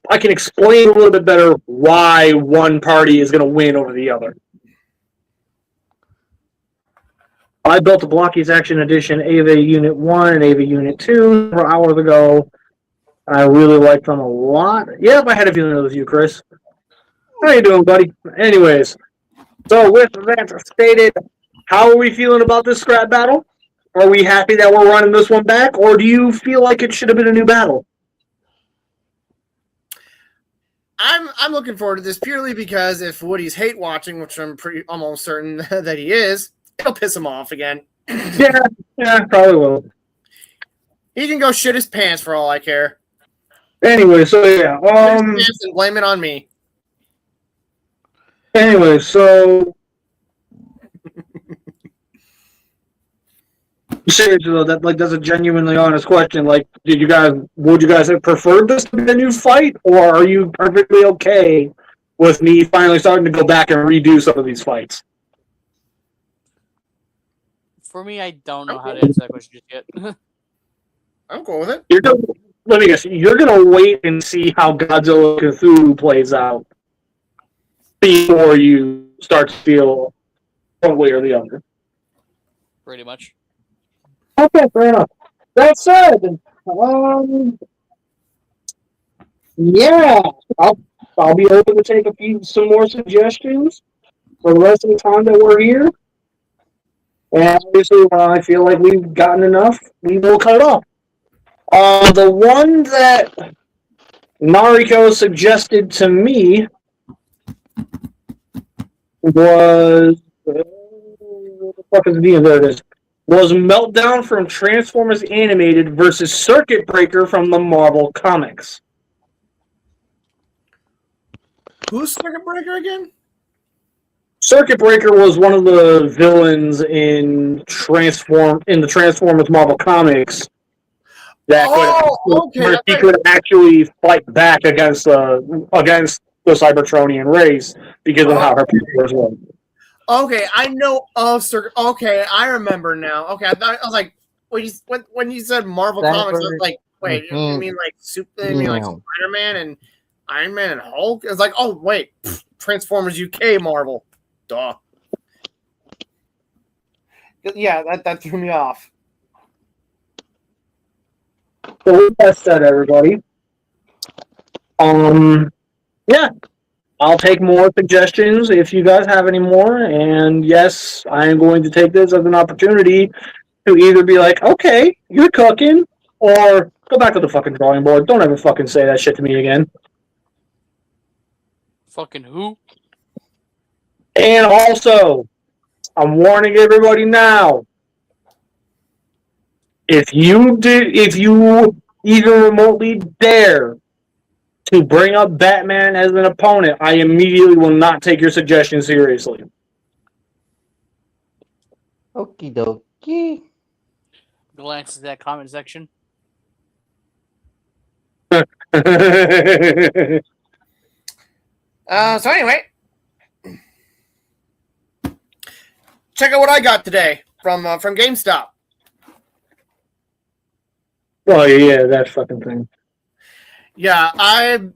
I can explain a little bit better why one party is going to win over the other. I built a Blockies Action Edition Ava Unit 1 and Ava Unit 2 several hours ago. I really liked them a lot. Yep, I had a feeling it was you, Chris. How you doing, buddy? Anyways, so with that stated, how are we feeling about this Scrap Battle? Are we happy that we're running this one back, or do you feel like it should have been a new battle? I'm looking forward to this purely because if Woody's hate watching, which I'm almost certain that he is, it'll piss him off again. Yeah, probably will. He can go shit his pants for all I care. Anyway, so yeah, And blame it on me. Anyway, so seriously though, that's a genuinely honest question. Like, would you guys have preferred this to be a new fight, or are you perfectly okay with me finally starting to go back and redo some of these fights? For me, I don't know how to answer that question just yet. I'm cool with it. Let me guess. You're gonna wait and see how Godzilla Cthulhu plays out before you start to feel one way or the other. Pretty much. Okay, fair enough. That said, yeah, I'll be able to take some more suggestions for the rest of the time that we're here. And obviously, when I feel like we've gotten enough, we will cut it off. The one that Mariko suggested to me was what the fuck is the name? There it is. was Meltdown from Transformers Animated versus Circuit Breaker from the Marvel Comics. Who's Circuit Breaker again? Circuit Breaker was one of the villains in the Transformers Marvel Comics that he could actually fight back against the Cybertronian race because of how her powers work. Okay, I know of Circuit. Okay, I remember now. Okay, I was like, when you said Marvel Comics, I was like, wait, you mean like Spider-Man and Iron Man and Hulk? It's like, oh wait, Transformers UK Marvel. Duh. Yeah, that threw me off. So with that said, everybody, yeah, I'll take more suggestions if you guys have any more. And yes, I am going to take this as an opportunity to either be like, okay, you're cooking, or go back to the fucking drawing board. Don't ever fucking say that shit to me again. Fucking who? And also, I'm warning everybody now. If you even remotely dare to bring up Batman as an opponent, I immediately will not take your suggestion seriously. Okie dokie. Glance at that comment section. So anyway, check out what I got today from GameStop. Oh yeah, that fucking thing. Yeah, I've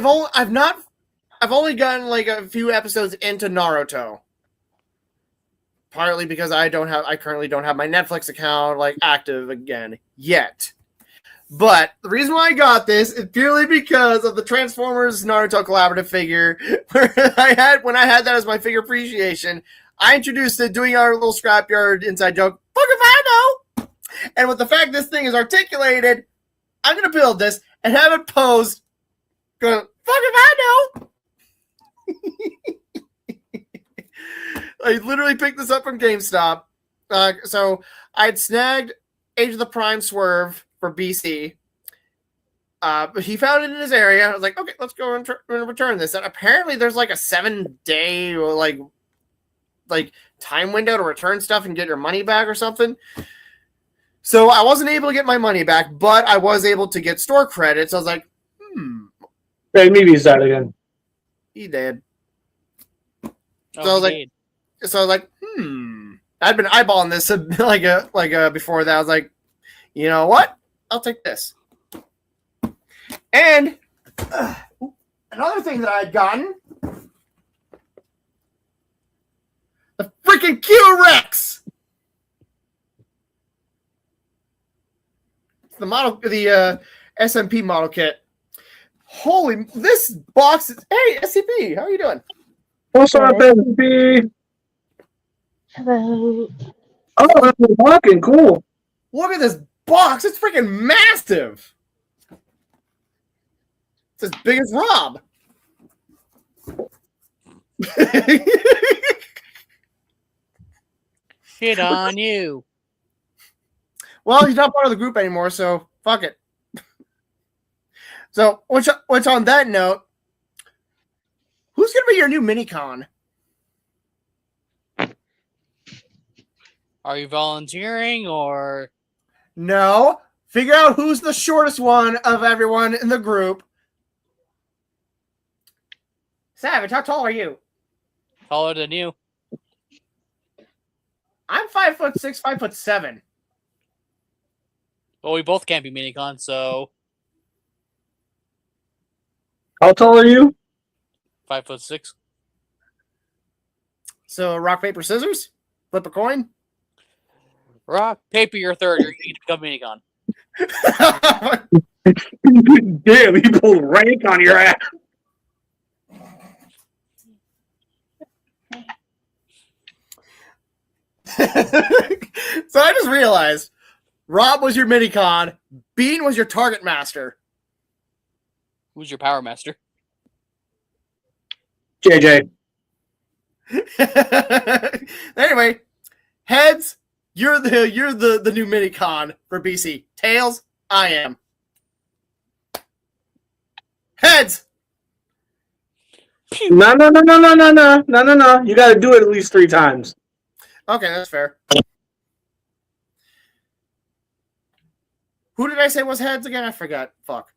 only gotten like a few episodes into Naruto. Partly because I currently don't have my Netflix account like active again yet. But the reason why I got this is purely because of the Transformers Naruto collaborative figure. When I had that as my figure appreciation, I introduced it doing our little Scrapyard inside joke. Fuck if I know! And with the fact this thing is articulated, I'm gonna build this and have it posed. Going, fuck if I know! I literally picked this up from GameStop. So I'd snagged Age of the Prime Swerve for BC. But he found it in his area. I was like, okay, let's go and return this. And apparently there's like a 7-day like time window to return stuff and get your money back or something. So I wasn't able to get my money back, but I was able to get store credits. I was like, Hey, maybe he's that again. He did. Oh, So I was like, I'd been eyeballing this before that. I was like, you know what? I'll take this. And another thing that I had gotten, the freaking Q-Rex. The SMP model kit. Holy, this box is. Hey, SCP, how are you doing? What's up, SCP? Hello. Oh, that's fucking cool. Look at this box. It's freaking massive. It's as big as Rob. Shit on you. Well, he's not part of the group anymore, so fuck it. So, which on that note, who's going to be your new Minicon? Are you volunteering or? No. Figure out who's the shortest one of everyone in the group. Savage, how tall are you? Taller than you. I'm 5'6", 5'7". Well, we both can't be minicon, so How tall are you? 5'6". So, rock, paper, scissors? Flip a coin? Rock, paper, you're third. You're going to become minicon. Damn, he pulled rank on your ass. So I just realized Rob was your minicon, Bean was your target master. Who's your power master? JJ. Anyway, heads, You're the new mini con for BC. Tails, I am. Heads. No. You got to do it at least 3 times. Okay, that's fair. Who did I say was heads again? I forgot. Fuck.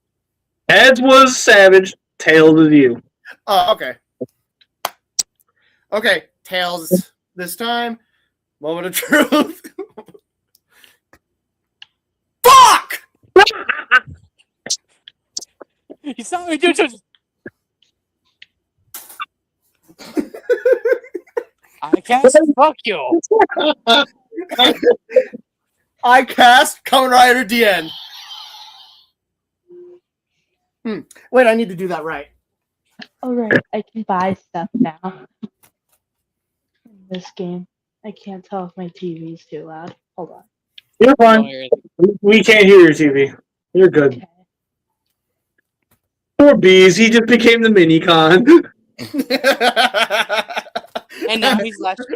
Heads was Savage. Tails is you. Oh, okay. Okay, tails this time. Moment of truth. Fuck! You saw me do it. I can't fuck you. I cast Kamen Rider DN. Wait, I need to do that right. Alright, I can buy stuff now. In this game. I can't tell if my TV's too loud. Hold on. You're No, fine. We can't hear your TV. You're good. Okay. Poor Bees, he just became the mini con. And now he's lashing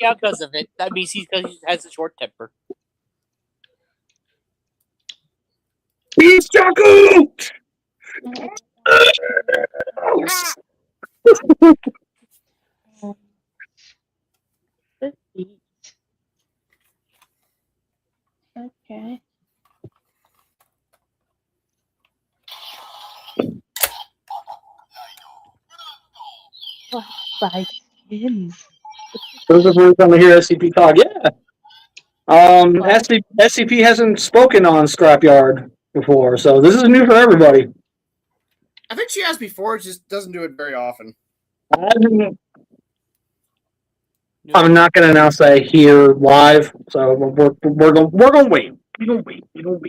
out because of it. That means he has a short temper. Bees Jaku! The beat. Okay. Oh, buy skins. Those are the first time I hear SCP talk. Yeah. SCP hasn't spoken on Scrapyard before, so this is new for everybody. I think she has before, it just doesn't do it very often. I'm not going to announce that here live, so we're gonna wait. You don't wait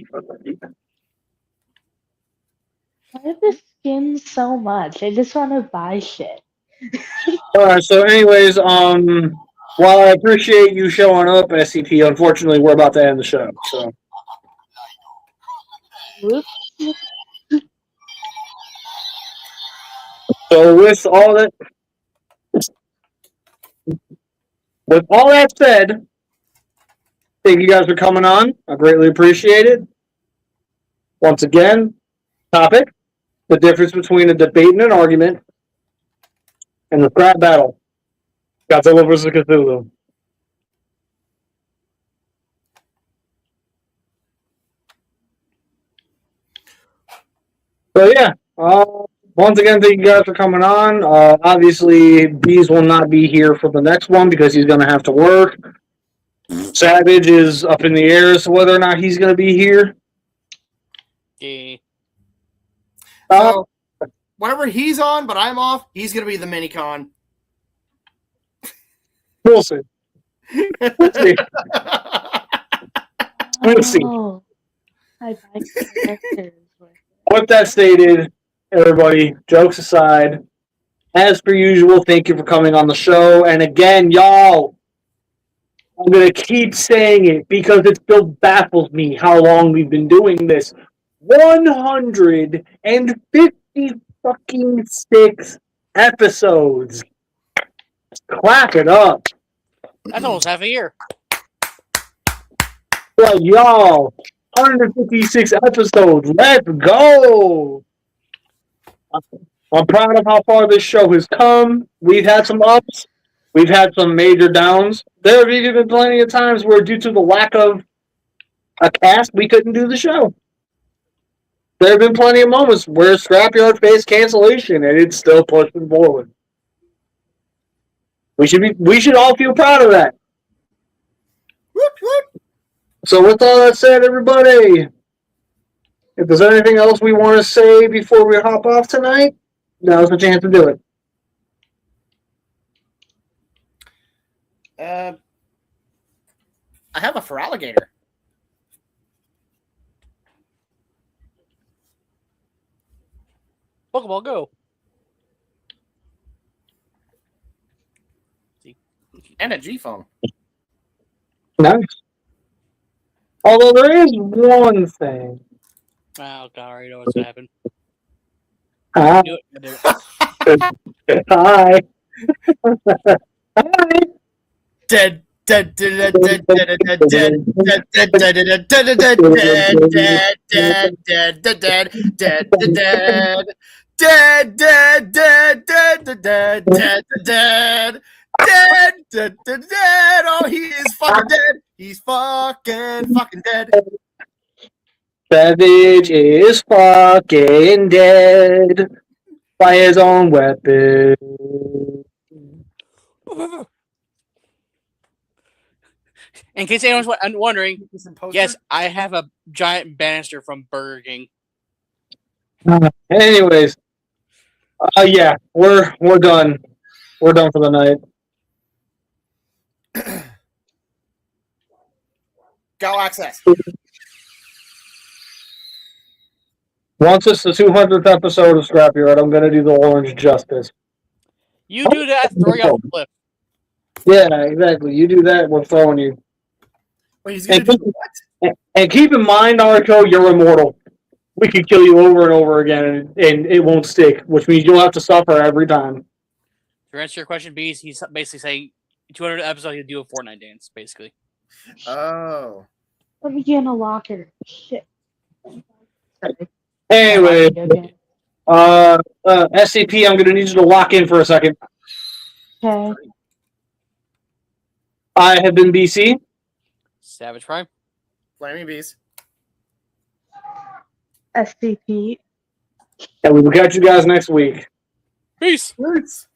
for that. Why are the skins so much? I just want to buy shit. All right. So, anyways, while I appreciate you showing up, SCP, unfortunately, we're about to end the show. So, Whoops. with all that said, thank you guys for coming on. I greatly appreciate it. Once again, topic: the difference between a debate and an argument, and the scrap battle. Godzilla vs. Cthulhu. So yeah, once again, thank you guys for coming on. Obviously, Bees will not be here for the next one because he's going to have to work. Savage is up in the air as to whether or not he's going to be here. Yeah. So, whenever he's on, but I'm off, he's going to be the mini con. We'll see. We'll see. We'll see. Oh, I buy characters. With that stated, everybody, jokes aside, as per usual, thank you for coming on the show. And again, y'all, I'm going to keep saying it because it still baffles me how long we've been doing this. 150 fucking 6 episodes. Clap it up. That's almost half a year. Like, y'all, 156 episodes. Let's go. I'm proud of how far this show has come. We've had some ups. We've had some major downs. There have even been plenty of times where, due to the lack of a cast, we couldn't do the show. There have been plenty of moments where Scrapyard faced cancellation and it's still pushing forward. We should all feel proud of that. Whoop, whoop. So with all that said, everybody, if there's anything else we want to say before we hop off tonight, now's the chance to do it. I have a for alligator. Pokeball Go. And a G phone. Nice. Although there is one thing. Oh, God, I already know what's going to happen. Hi. Do it. Hi. Hi. Dead Oh, he is fucking dead. He's fucking dead. Savage is fucking dead by his own weapon. In case anyone's wondering, yes, I have a giant banister from Burger King. Anyways, yeah, we're done. We're done for the night. Go access. Once it's the 200th episode of Scrapyard, I'm gonna do the orange justice. You do that, throw you off a cliff. Yeah, exactly. You do that, we're throwing you. Wait, he's gonna do what? And keep in mind, Naruto, you're immortal. We can kill you over and over again, and it won't stick, which means you'll have to suffer every time. To answer your question, Bees, he's basically saying 200 episode, he'll do a Fortnite dance, basically. Oh. Let me get in a locker. Shit. Sorry. Anyway, Okay. SCP, I'm gonna need you to lock in for a second. Okay. I have been BC. Savage Prime. Flaming bees. SCP. And we will catch you guys next week. Peace. Words.